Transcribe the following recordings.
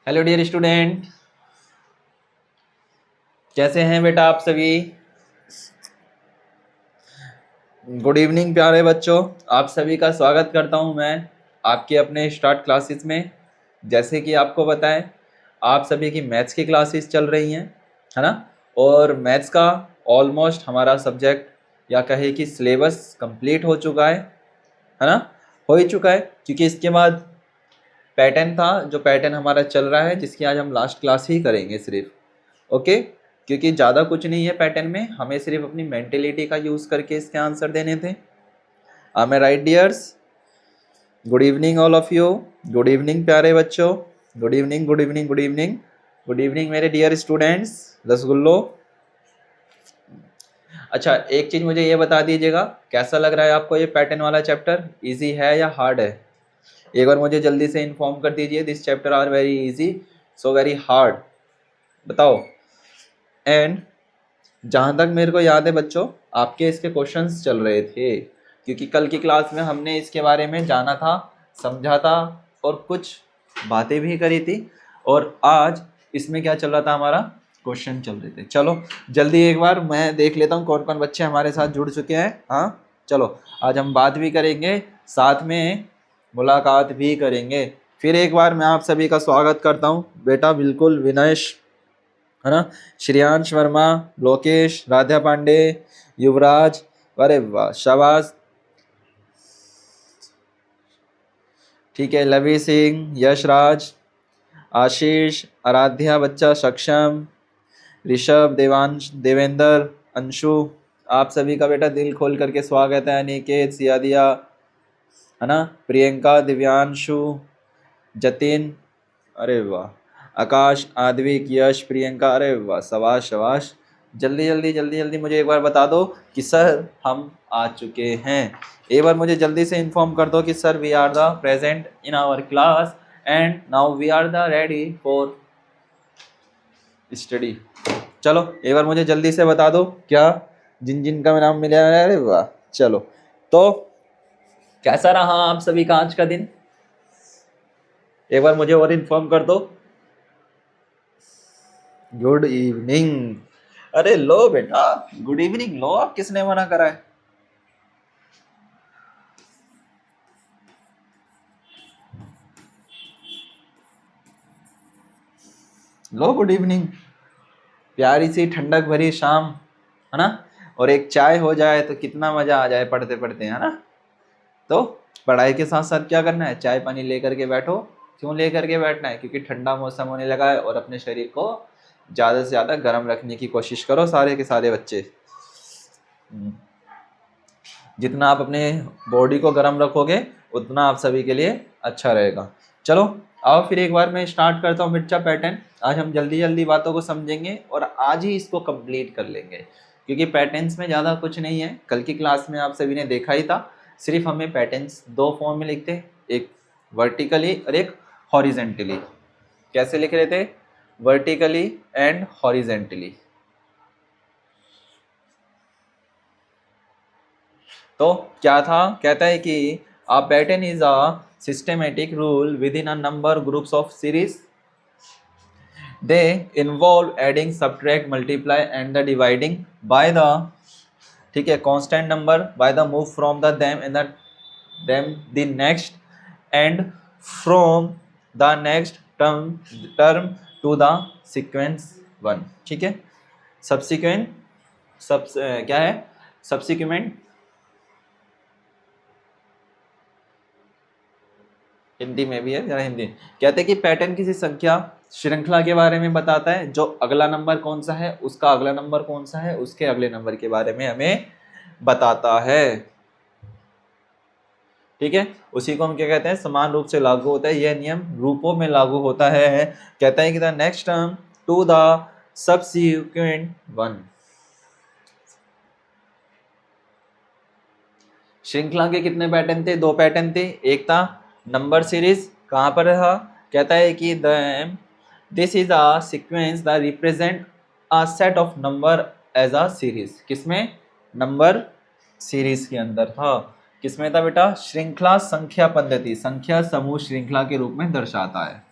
Hello dear student, कैसे हैं बेटा आप सभी। गुड इवनिंग प्यारे बच्चों, आप सभी का स्वागत करता हूं मैं आपके अपने स्टार्ट क्लासेस में। जैसे कि आपको पता है आप सभी की मैथ्स की क्लासेस चल रही हैं, है ना। और मैथ्स का ऑलमोस्ट हमारा सब्जेक्ट या कहे कि सिलेबस कंप्लीट हो चुका है ना। हो ही चुका है क्योंकि इसके बाद पैटर्न था, जो पैटर्न हमारा चल रहा है, जिसकी आज हम लास्ट क्लास ही करेंगे सिर्फ। ओके, क्योंकि ज़्यादा कुछ नहीं है पैटर्न में, हमें सिर्फ अपनी मेंटेलिटी का यूज़ करके इसके आंसर देने थे। I am right dears? Good evening all of you. Good evening प्यारे बच्चों। Good evening, good evening, good evening, good evening मेरे डियर स्टूडेंट्स रसगुल्लो। अच्छा, एक चीज़ मुझे ये बता दीजिएगा, कैसा लग रहा है आपको ये पैटर्न वाला चैप्टर? इजी है या हार्ड है? एक बार मुझे जल्दी से इन्फॉर्म कर दीजिए। This chapter are very easy, so very hard, बताओ। एंड जहाँ तक मेरे को याद है बच्चों, आपके इसके क्वेश्चंस चल रहे थे, क्योंकि कल की क्लास में हमने इसके बारे में जाना था, समझा था और कुछ बातें भी करी थी। और आज इसमें क्या चल रहा था, हमारा क्वेश्चन चल रहे थे। चलो जल्दी एक बार मैं देख लेता हूँ कौन कौन बच्चे हमारे साथ जुड़ चुके हैं। हाँ चलो, आज हम बात भी करेंगे, साथ में मुलाकात भी करेंगे। फिर एक बार मैं आप सभी का स्वागत करता हूँ बेटा, बिल्कुल विनयश, है ना, श्रेयांश वर्मा, लोकेश, राधा पांडे, युवराज, अरे वाह शाबाश, ठीक है, लवी सिंह, यशराज, आशीष, आराध्या बच्चा, सक्षम, ऋषभ, देवांश, देवेंद्र, अंशु, आप सभी का बेटा दिल खोल करके स्वागत है। अनिकेत, सियादिया, है ना, प्रियंका, दिव्यांशु, जतिन, अरे वाह, आकाश, आद्विक, यश, प्रियंका, अरे वाह शाबाश शाबाश। जल्दी जल्दी जल्दी जल्दी मुझे एक बार बता दो कि सर हम आ चुके हैं। एक बार मुझे जल्दी से इन्फॉर्म कर दो कि sir we are the present in our class and now we are the ready for study. चलो एक बार मुझे जल्दी से बता दो, क्या जिन जिन का नाम मिला है? अरे वाह, चलो तो कैसा रहा आप सभी का आज का दिन? एक बार मुझे और इन्फॉर्म कर दो। गुड इवनिंग, अरे लो बेटा, गुड इवनिंग लो, आप किसने मना करा है? लो गुड इवनिंग। प्यारी सी ठंडक भरी शाम, है ना, और एक चाय हो जाए तो कितना मजा आ जाए पढ़ते पढ़ते, है ना। तो पढ़ाई के साथ साथ क्या करना है, चाय पानी लेकर के बैठो। क्यों लेकर के बैठना है? क्योंकि ठंडा मौसम होने लगा है और अपने शरीर को ज़्यादा से ज़्यादा गर्म रखने की कोशिश करो सारे के सारे बच्चे। जितना आप अपने बॉडी को गर्म रखोगे उतना आप सभी के लिए अच्छा रहेगा। चलो आओ फिर एक बार मैं स्टार्ट करता हूँ मिर्चा पैटर्न। आज हम जल्दी जल्दी बातों को समझेंगे और आज ही इसको कंप्लीट कर लेंगे, क्योंकि पैटर्न्स में ज़्यादा कुछ नहीं है। कल की क्लास में आप सभी ने देखा ही था, सिर्फ हमें पैटर्न्स दो फॉर्म में लिखते हैं, एक वर्टिकली और एक हॉरिजेंटली। कैसे लिख रहे थे? Vertically and horizontally. तो क्या था, कहता है कि a pattern is a systematic rule within a number groups of series. They involve adding, subtract, multiply and the dividing by the, ठीक है, constant number by the move from the them and the next and from the next term to the sequence one। ठीक है, subsequent, क्या है subsequent, Hindi में भी है जरा हिंदी। कहते हैं कि पैटर्न किसी संख्या श्रृंखला के बारे में बताता है, जो अगला नंबर कौन सा है, उसका अगला नंबर कौन सा है, उसके अगले नंबर के बारे में हमें बताता है। ठीक है, उसी को हम क्या कहते हैं, समान रूप से लागू होता है। यह नियम रूपों में लागू होता है। कहता है कि the next term to the subsequent one. श्रृंखला के कितने पैटर्न थे? दो पैटर्न थे। एक था नंबर सीरीज, कहाँ पर रहा? कहता है कि this is a sequence the represent a set of number as a series. किसमें? नंबर सीरीज के अंदर था। किसमें था बेटा? श्रृंखला संख्या पद्धति, संख्या समूह श्रृंखला के रूप में दर्शाता है।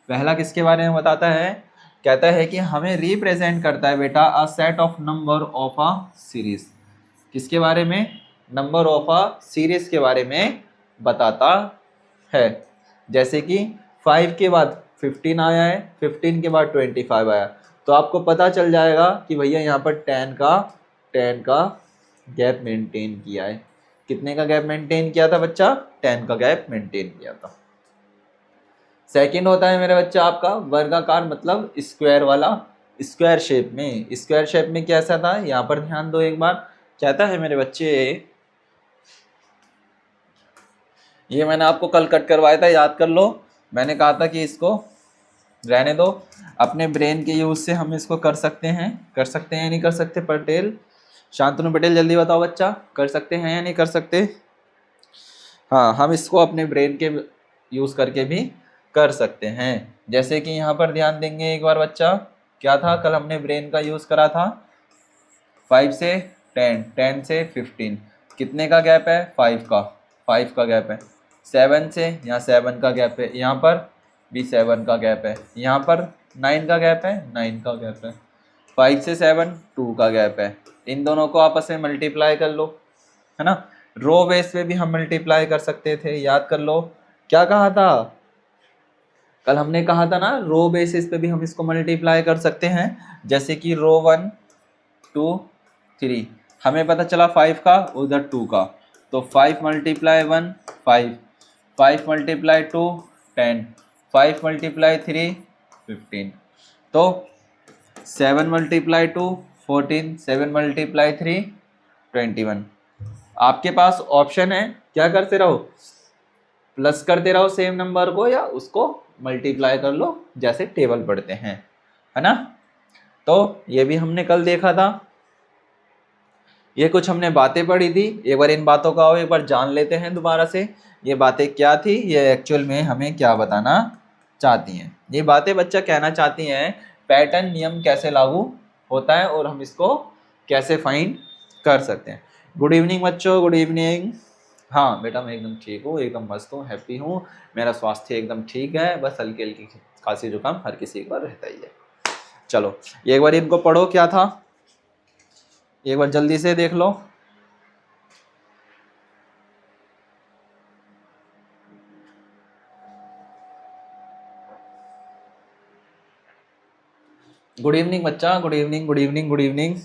पहला किसके बारे में बताता है, कहता है कि हमें रिप्रेजेंट करता है बेटा अ set of number of a series. किसके बारे में, नंबर ऑफ अ सीरीज के बारे में बताता है। जैसे कि 5 के बाद 15 आया है, 15 के बाद 25 आया, तो आपको पता चल जाएगा कि भैया यहाँ पर 10 का गैप मेंटेन किया है। कितने का गैप मेंटेन किया था बच्चा, 10 का गैप मेंटेन किया था। सेकंड होता है मेरे बच्चा आपका वर्गाकार, मतलब स्क्वायर वाला। स्क्वायर शेप में, स्क्वायर शेप में कैसा था, यहाँ पर ध्यान दो एक बार। कहता है मेरे बच्चे, ये मैंने आपको कल कट करवाया था, याद कर लो। मैंने कहा था कि इसको रहने दो, अपने ब्रेन के यूज से हम इसको कर सकते हैं या नहीं कर सकते। पटेल, शांतनु पटेल जल्दी बताओ बच्चा, कर सकते हैं या नहीं कर सकते। हाँ, हम इसको अपने ब्रेन के यूज करके भी कर सकते हैं। जैसे कि यहाँ पर ध्यान देंगे एक बार बच्चा, क्या था कल हमने ब्रेन का यूज करा था, 5 से 10, 10 से 15, कितने का गैप है, 5 का गैप है। 7 से, यहाँ 7 का गैप है, यहाँ पर भी 7 का गैप है, यहाँ पर 9 का गैप है, 9 का गैप है। 5 से 7 2 का गैप है। इन दोनों को आपस में मल्टीप्लाई कर लो, है ना। रो बेस पे भी हम मल्टीप्लाई कर सकते थे, याद कर लो। क्या कहा था कल हमने, कहा था ना रो बेसिस पे भी हम इसको मल्टीप्लाई कर सकते हैं। जैसे कि रो 1 2 3, हमें पता चला 5 का, उधर 2 का, तो 5 मल्टीप्लाई 1 5, 5 मल्टीप्लाई 2 10, 5 मल्टीप्लाई 3 15, तो 7 मल्टीप्लाई 2 14, 7 मल्टीप्लाई 3 21। आपके पास ऑप्शन है, क्या करते रहो, प्लस करते रहो सेम नंबर को, या उसको मल्टीप्लाई कर लो जैसे टेबल पढ़ते हैं, है ना। तो ये भी हमने कल देखा था। ये कुछ हमने बातें पढ़ी थी, एक बार इन बातों का एक बार जान लेते हैं दोबारा से। ये बातें क्या थी, ये एक्चुअल में हमें क्या बताना चाहती हैं। ये बातें बच्चा कहना चाहती हैं पैटर्न नियम कैसे लागू होता है और हम इसको कैसे फाइंड कर सकते हैं। गुड इवनिंग बच्चों, गुड इवनिंग। हाँ बेटा, मैं एकदम ठीक हूँ, एकदम मस्त हूँ, हैप्पी हूँ, मेरा स्वास्थ्य एकदम ठीक है, बस हल्की हल्की खांसी जुकाम हर किसी को रहता ही है। चलो एक बार इनको पढ़ो, क्या था एक बार जल्दी से देख लो। गुड इवनिंग बच्चा, good evening, good evening, good evening,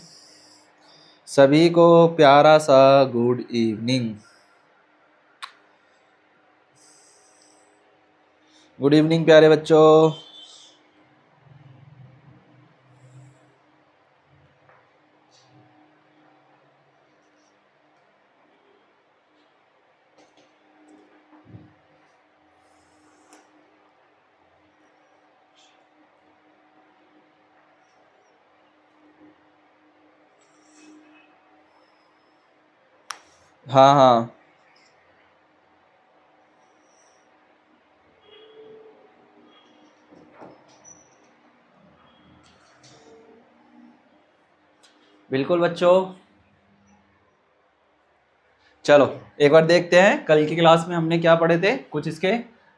सभी को प्यारा सा गुड इवनिंग। गुड इवनिंग प्यारे बच्चों। हाँ हाँ, बिल्कुल बच्चों। चलो एक बार देखते हैं कल की क्लास में हमने क्या पढ़े थे, कुछ इसके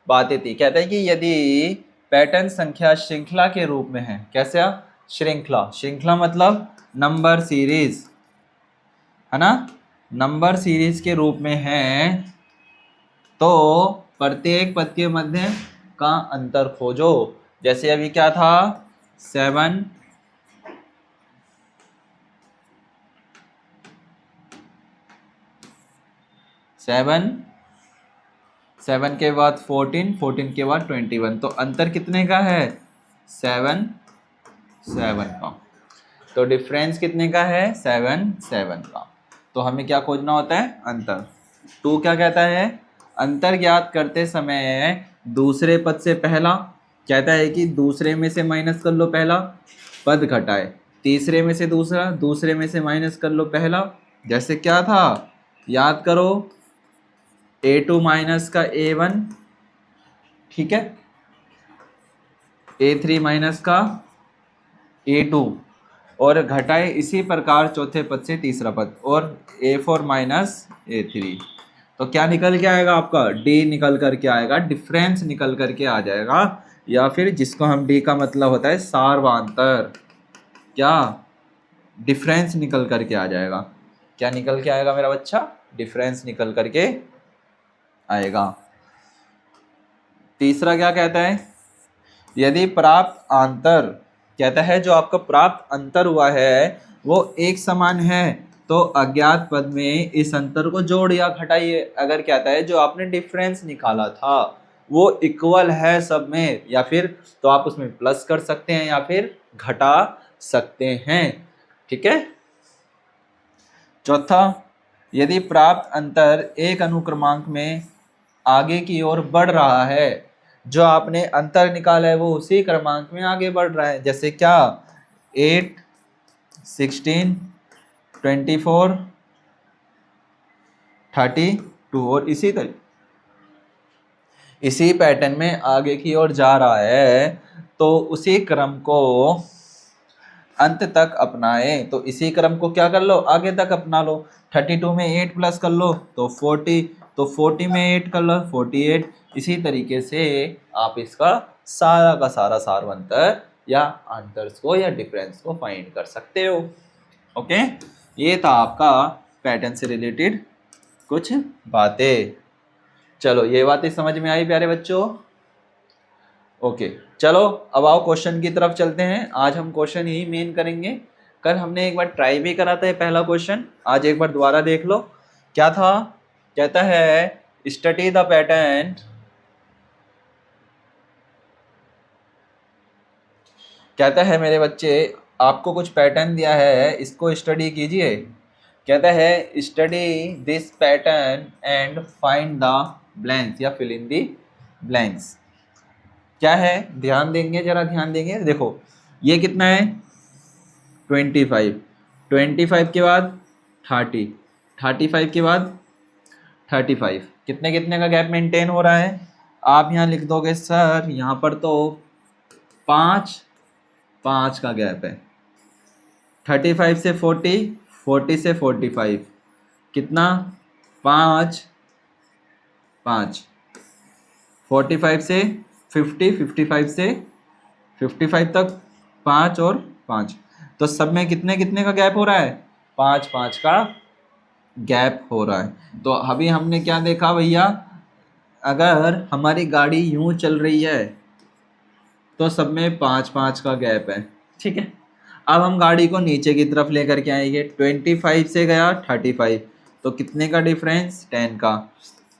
बातें थी। कहते हैं कि यदि पैटर्न संख्या श्रृंखला के रूप में है, कैसे, श्रृंखला, श्रृंखला मतलब नंबर सीरीज, है ना, नंबर सीरीज के रूप में है, तो प्रत्येक पद के मध्य का अंतर खोजो। जैसे अभी क्या था, 7 7 के बाद 14, 14 के बाद 21, तो अंतर कितने का है, 7 का। तो डिफरेंस कितने का है, 7 का। तो हमें क्या खोजना होता है, अंतर। 2 क्या कहता है, अंतर ज्ञात करते समय दूसरे पद से पहला, कहता है कि दूसरे में से माइनस कर लो पहला पद घटाए, तीसरे में से दूसरा, दूसरे में से माइनस कर लो पहला। जैसे क्या था, याद करो, A2 माइनस का A1, ठीक है, A3 माइनस का A2, और घटाए इसी प्रकार चौथे पद से तीसरा पद, और A4 माइनस A3। तो क्या निकल के आएगा आपका, डी निकल करके आएगा, डिफरेंस निकल करके आ जाएगा, या फिर जिसको हम डी का मतलब होता है सार्वंतर, क्या डिफरेंस निकल करके आ जाएगा। क्या निकल के आएगा मेरा बच्चा, डिफरेंस निकल करके आएगा। तीसरा क्या कहता है, यदि प्राप्त अंतर, कहता है जो आपका प्राप्त अंतर हुआ है वो एक समान है तो अज्ञात पद में इस अंतर को जोड़ या घटाइए। अगर कहता है जो आपने डिफरेंस निकाला था वो इक्वल है सब में, या फिर तो आप उसमें प्लस कर सकते हैं या फिर घटा सकते हैं, ठीक है। चौथा, यदि प्राप्त अंतर एक अनुक्रमांक में आगे की ओर बढ़ रहा है, जो आपने अंतर निकाला है वो उसी क्रमांक में आगे बढ़ रहा है, जैसे क्या 8, 16, 24, 32 और इसी पैटर्न में आगे की ओर जा रहा है, तो उसी क्रम को अंत तक अपनाए। तो इसी क्रम को क्या कर लो, आगे तक अपना लो। 32 में 8 प्लस कर लो तो 40, तो 40 में 8 कर लो 48। इसी तरीके से आप इसका सारा का सारा सारवंतर या अंतर्स को या डिफरेंस को फाइंड कर सकते हो। ओके, ये था आपका पैटर्न से रिलेटेड कुछ बातें। चलो ये बातें समझ में आई प्यारे बच्चों। ओके चलो अब आओ क्वेश्चन की तरफ चलते हैं। आज हम क्वेश्चन ही मेन करेंगे। कल हमने एक बार ट्राई भी करा था पहला क्वेश्चन, आज एक बार दोबारा देख लो। क्या था, कहता है स्टडी द पैटर्न, कहता है मेरे बच्चे आपको कुछ पैटर्न दिया है, इसको स्टडी कीजिए। कहता है study this pattern and find the blanks या फिल इन द ब्लैंक्स। क्या है, ध्यान देंगे, जरा ध्यान देंगे। देखो ये कितना है 25, 25 के बाद 30, 35 के बाद 35, कितने कितने का गैप मेंटेन हो रहा है। आप यहाँ लिख दोगे सर यहाँ पर तो 5 का गैप है। 35 से 40, 40 से 45 कितना 5, 45 से 50, 55 से 55 तक 5 और 5, तो सब में कितने कितने का गैप हो रहा है, 5 का गैप हो रहा है। तो अभी हमने क्या देखा भैया, अगर हमारी गाड़ी यूं चल रही है तो सब में 5 का गैप है, ठीक है। अब हम गाड़ी को नीचे की तरफ लेकर के आएंगे, 25 से गया 35, तो कितने का डिफरेंस 10 का।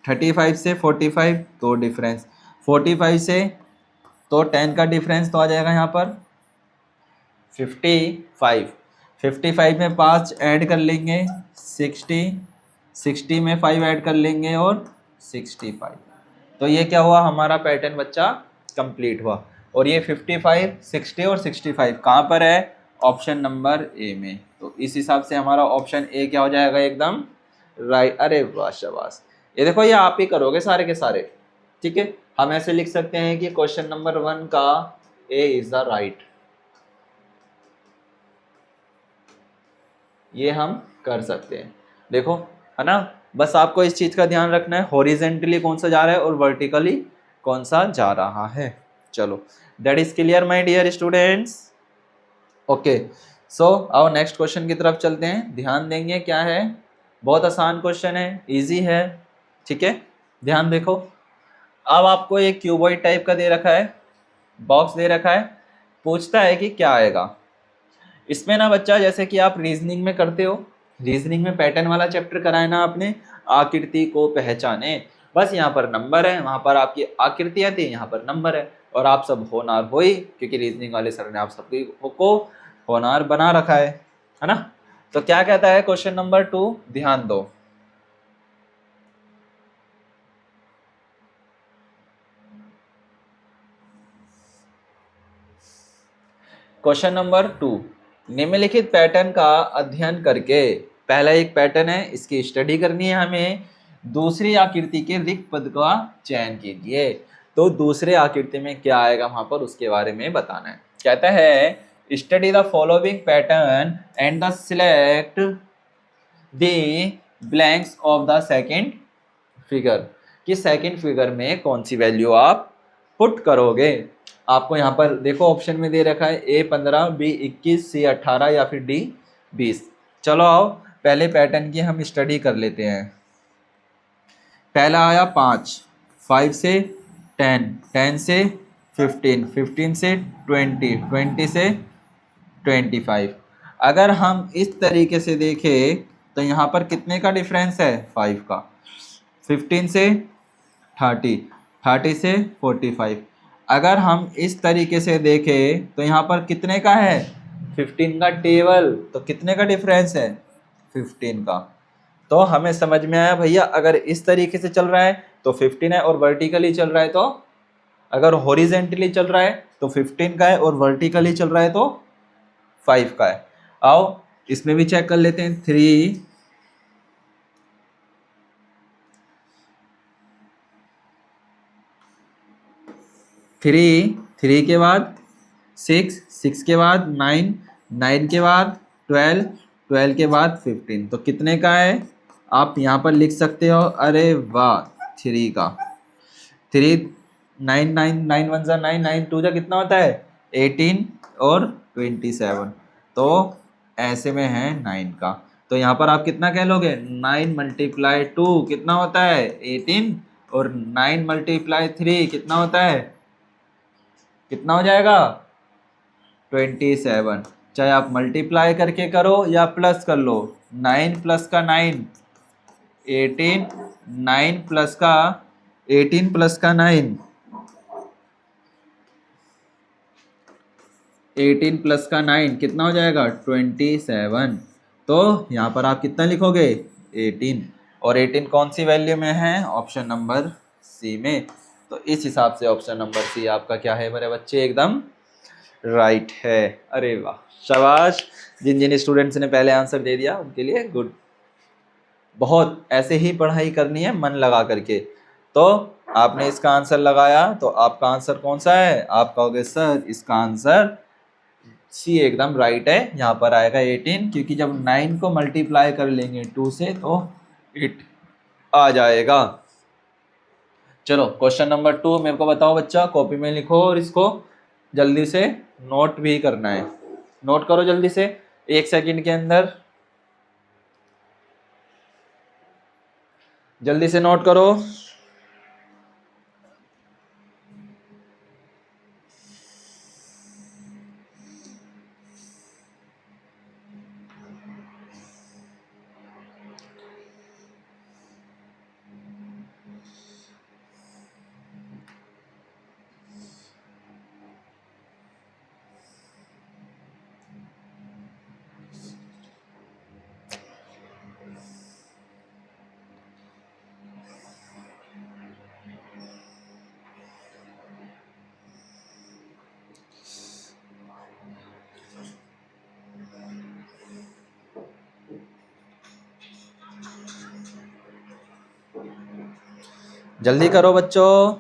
35 से 45 तो डिफरेंस 45 से तो 10 का डिफरेंस तो आ जाएगा यहाँ पर 55। 55 में 5 ऐड कर लेंगे 60, 60 में 5 ऐड कर लेंगे और 65। तो ये क्या हुआ, हमारा पैटर्न बच्चा कंप्लीट हुआ। और ये 55, 60 और 65 कहाँ पर है, ऑप्शन नंबर ए में। तो इस हिसाब से हमारा ऑप्शन ए क्या हो जाएगा, एकदम राइट। अरे वाह शाबाश, ये देखो ये आप ही करोगे सारे के सारे, ठीक है। हम ऐसे लिख सकते हैं कि क्वेश्चन नंबर 1 का ए इज द राइट, ये हम कर सकते हैं। देखो है ना, बस आपको इस चीज का ध्यान रखना है, हॉरिजेंटली कौन सा जा रहा है और वर्टिकली कौन सा जा रहा है। चलो that is clear my dear students. Okay so अब नेक्स्ट क्वेश्चन की तरफ चलते हैं। ध्यान देंगे, क्या है, बहुत आसान क्वेश्चन है, इजी है, ठीक है। ध्यान देखो, अब आपको एक क्यूबॉइड टाइप का दे रखा है, बॉक्स दे रखा है, पूछता है कि क्या आएगा इसमें ना बच्चा। जैसे कि आप रीजनिंग में करते हो, रीजनिंग में पैटर्न वाला चैप्टर कराए ना आपने, आकृति को पहचाने। बस यहाँ पर नंबर है, वहां पर आपकी आकृतियां थी, यहाँ पर नंबर है, और आप सब होनार हो ही, क्योंकि रीजनिंग वाले सर ने आप सबकी को होनार बना रखा है ना। तो क्या कहता है क्वेश्चन नंबर 2, ध्यान दो। क्वेश्चन नंबर 2, निम्नलिखित पैटर्न का अध्ययन करके, पहला एक पैटर्न है, इसकी स्टडी करनी है हमें। दूसरी आकृति के रिक्त पद का चयन कीजिए। तो दूसरे आकृति में क्या आएगा वहां पर, उसके बारे में बताना है। कहता है study the following pattern and the select the blanks of the second figure कि सेकंड फिगर में कौन सी वैल्यू आप पुट करोगे। आपको यहाँ पर देखो ऑप्शन में दे रखा है A15, B21, C18 या फिर D20। चलो आओ पहले पैटर्न की हम स्टडी कर लेते हैं। पहला आया 5, 5 से 10, 10 से 15, 15 से 20, 20 से 25। अगर हम इस तरीके से देखें तो यहाँ पर कितने का डिफरेंस है 5 का। 15 से 30, 30 से 45। अगर हम इस तरीके से देखें तो यहाँ पर कितने का है 15 का टेबल, तो कितने का डिफरेंस है 15 का। तो हमें समझ में आया भैया, अगर इस तरीके से चल रहा है तो 15 है और वर्टिकली चल रहा है तो, अगर हॉरिजेंटली चल रहा है तो 15 का है और वर्टिकली चल रहा है तो 5 का है। आओ इसमें भी चेक कर लेते हैं। 3, 3 के बाद 6, 6 के बाद 9, 9 के बाद 12, 12 के बाद 15। तो कितने का है आप यहाँ पर लिख सकते हो। अरे वाह 3 का। 3, 9, 9, 9 1 जा 9, 9 2 जा कितना होता है 18 और 27। तो ऐसे में है 9 का। तो यहाँ पर आप कितना कह लोगे 9 मल्टीप्लाई 2 कितना होता है 18 और 9 मल्टीप्लाई 3 कितना होता है, कितना हो जाएगा 27। चाहे आप मल्टीप्लाई करके करो या प्लस कर लो। 9 प्लस का 9 18, 9 प्लस का 18 प्लस का 9 18 प्लस का 9 कितना हो जाएगा 27। तो यहाँ पर आप कितना लिखोगे 18, और 18 कौन सी वैल्यू में है ऑप्शन नंबर सी में। तो इस हिसाब से ऑप्शन नंबर सी आपका क्या है मेरे बच्चे, एकदम राइट है। अरे वाह शाबाश, जिन जिन स्टूडेंट्स ने पहले आंसर दे दिया उनके लिए गुड। बहुत ऐसे ही पढ़ाई करनी है मन लगा करके। तो आपने इसका आंसर लगाया तो आपका आंसर कौन सा है, आप कहोगे सर इसका आंसर सी एकदम राइट है। यहाँ पर आएगा 18, क्योंकि जब 9 को मल्टीप्लाई कर लेंगे 2 से तो 8 आ जाएगा। चलो क्वेश्चन नंबर 2 मेरे को बताओ बच्चा, कॉपी में लिखो और इसको जल्दी से नोट भी करना है। नोट करो जल्दी से 1 सेकंड के अंदर, जल्दी से नोट करो। जल्दी करो बच्चों।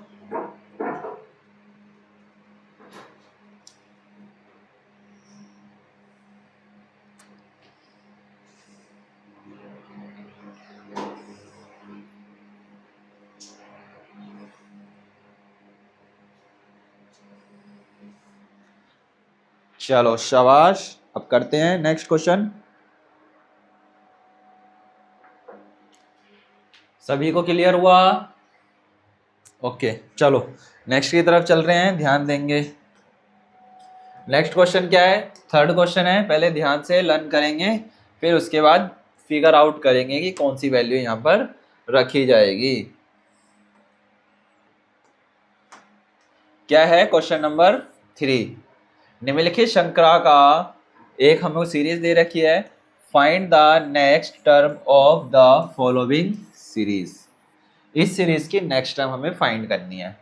चलो शाबाश, अब करते हैं नेक्स्ट क्वेश्चन। सभी को क्लियर हुआ? ओके चलो नेक्स्ट की तरफ चल रहे हैं, ध्यान देंगे। नेक्स्ट क्वेश्चन क्या है, थर्ड क्वेश्चन है। पहले ध्यान से लर्न करेंगे, फिर उसके बाद फिगर आउट करेंगे कि कौन सी वैल्यू यहाँ पर रखी जाएगी। क्या है क्वेश्चन नंबर 3, निम्नलिखित श्रृंखला का एक हमें सीरीज दे रखी है। Find the next term of the following series. इस सीरीज की नेक्स्ट टर्म हमें फाइंड करनी है।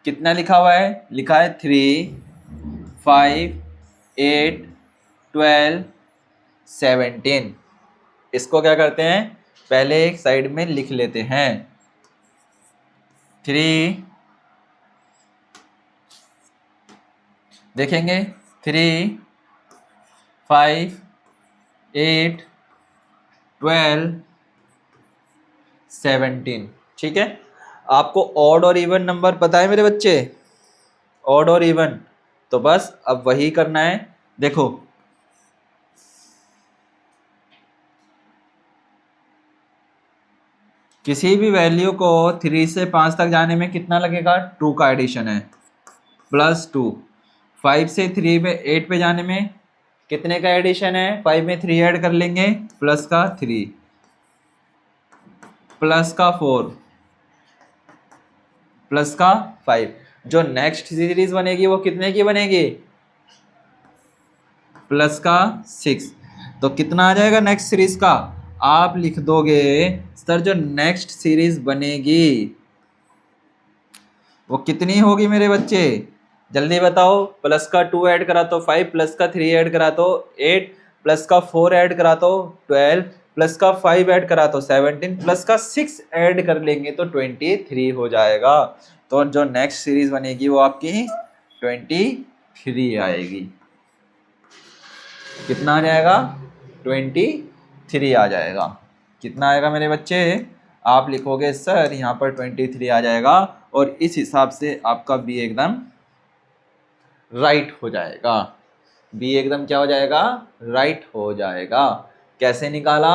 कितना लिखा हुआ है, लिखा है 3, 5, 8, 12, 17। इसको क्या करते हैं, पहले एक साइड में लिख लेते हैं। 3 देखेंगे, 3, 5, 8, 12, 17। ठीक है, आपको ऑड और इवन नंबर पता है मेरे बच्चे, ऑड और इवन, तो बस अब वही करना है। देखो किसी भी वैल्यू को 3 से 5 तक जाने में कितना लगेगा, 2 का एडिशन है, +2। 5 से 3 पे 8 पे जाने में कितने का एडिशन है, 5 में 3 ऐड कर लेंगे, प्लस का 3, प्लस का 4, प्लस का 5। जो नेक्स्ट सीरीज बनेगी वो कितने की बनेगी, प्लस का 6। तो कितना आ जाएगा नेक्स्ट सीरीज का, आप लिख दोगे सर जो नेक्स्ट सीरीज बनेगी वो कितनी होगी मेरे बच्चे, जल्दी बताओ। प्लस का 2 ऐड करा तो 5, प्लस का 3 ऐड करा तो 8, प्लस का 4 ऐड करा तो 12, प्लस का 5 ऐड करा तो 17, प्लस का 6 ऐड कर लेंगे तो 23 हो जाएगा। तो जो नेक्स्ट सीरीज बनेगी वो आपकी 23 आएगी। कितना आ जाएगा, 23 आ जाएगा। कितना आएगा मेरे बच्चे, आप लिखोगे सर यहाँ पर 23 आ जाएगा, और इस हिसाब से आपका बी एकदम राइट हो जाएगा। बी एकदम क्या हो जाएगा, राइट हो जाएगा। कैसे निकाला,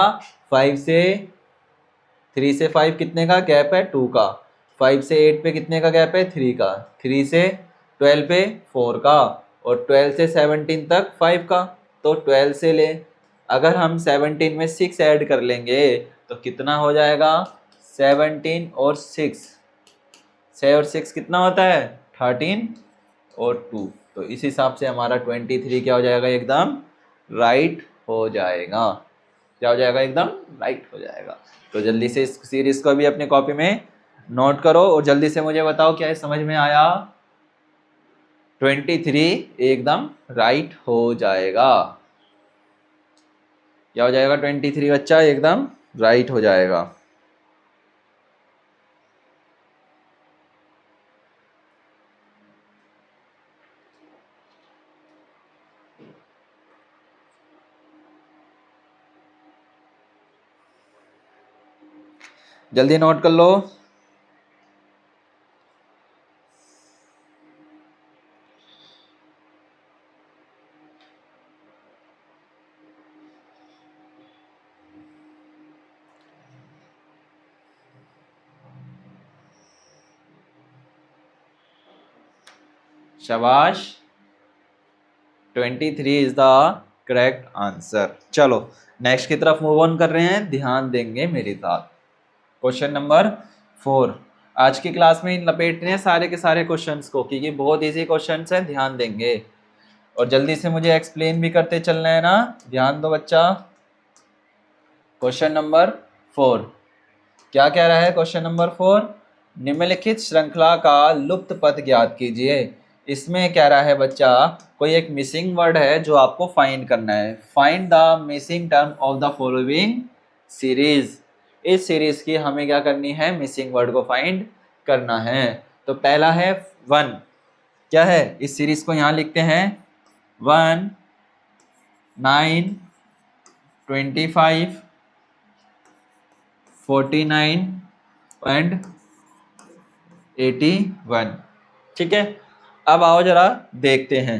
3 से 5 कितने का गैप है, 2 का। 5 से 8 पे कितने का गैप है, 3 का। 3 से 12 पे 4 का, और 12 से 17 तक 5 का। तो 12 से ले, अगर हम 17 में 6 ऐड कर लेंगे तो कितना हो जाएगा, 17 और 6, 6 और 6 कितना होता है, 13 और 2। तो इस हिसाब से हमारा 23 क्या हो जाएगा, एकदम राइट हो जाएगा। क्या हो जाएगा, एकदम राइट हो जाएगा। तो जल्दी से इस सीरीज को भी अपने कॉपी में नोट करो, और जल्दी से मुझे बताओ क्या समझ में आया। 23 एकदम राइट हो जाएगा। क्या हो जाएगा, 23 बच्चा एकदम राइट हो जाएगा। जल्दी नोट कर लो। शाबाश, 23 इज द करेक्ट आंसर। चलो नेक्स्ट की तरफ मूव ऑन कर रहे हैं, ध्यान देंगे मेरे साथ। Question number 4। आज की क्लास में लपेट रहे हैं सारे के सारे क्वेश्चंस को, क्योंकि बहुत इजी क्वेश्चंस हैं, ध्यान देंगे। और जल्दी से मुझे एक्सप्लेन भी करते चलना है ना, ध्यान दो बच्चा। क्वेश्चन नंबर 4 क्या कह रहा है, क्वेश्चन नंबर 4, निम्नलिखित श्रृंखला का लुप्त पद ज्ञात कीजिए। इसमें कह रहा है बच्चा, कोई एक मिसिंग वर्ड है जो आपको फाइंड करना है। Find the missing term of the following series. इस सीरीज की हमें क्या करनी है, मिसिंग वर्ड को फाइंड करना है। तो पहला है 1, क्या है, इस सीरीज को यहाँ लिखते हैं 1, 9, 25, 49 एंड 81। ठीक है, अब आओ जरा देखते हैं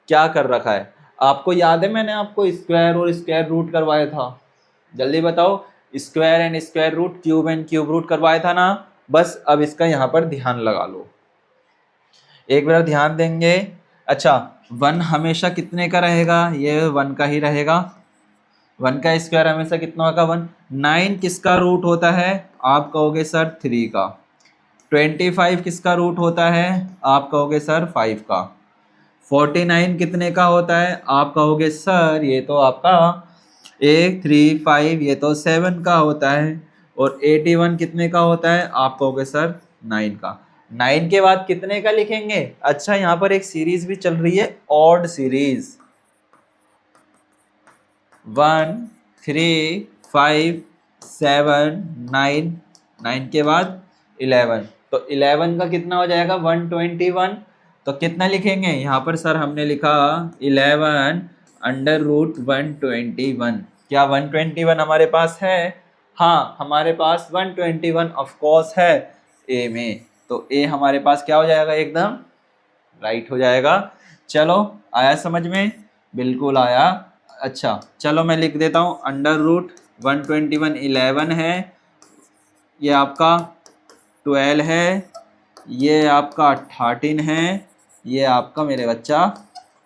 क्या कर रखा है। आपको याद है मैंने आपको स्क्वायर और स्क्वायर रूट करवाया था, जल्दी बताओ। Square and square root, cube and cube root करवाया था ना। बस अब इसका यहाँ पर ध्यान लगा लो, एक बार ध्यान देंगे। अच्छा, 1 हमेशा कितने का रहेगा, ये 1 का ही रहेगा। 1 का स्क्वायर हमेशा कितना होगा, 1। 9 किसका रूट होता है, आप कहोगे सर 3 का। 25 किसका रूट होता है, आप कहोगे सर 5 का। 49 कितने का होता है, आप कहोगे सर ये तो आपका 1, 3, 5, ये तो 7 का होता है। और 81 कितने का होता है, आप कहोगे सर 9 का। 9 के बाद कितने का लिखेंगे, अच्छा यहाँ पर एक सीरीज भी चल रही है, ऑड सीरीज। 1, 3, 5, 7, 9, 9 के बाद 11। तो 11 का कितना हो जाएगा, 121। तो कितना लिखेंगे यहाँ पर सर, हमने लिखा 11 अंडर रूट 121। क्या 121 हमारे पास है, हाँ हमारे पास 121 ऑफ कोर्स है ए में, तो ए हमारे पास क्या हो जाएगा, एकदम राइट हो जाएगा। चलो आया समझ में, बिल्कुल आया। अच्छा चलो मैं लिख देता हूँ, अंडर रूट 121 11 है, ये आपका 12 है, ये आपका 13 है, ये आपका मेरे बच्चा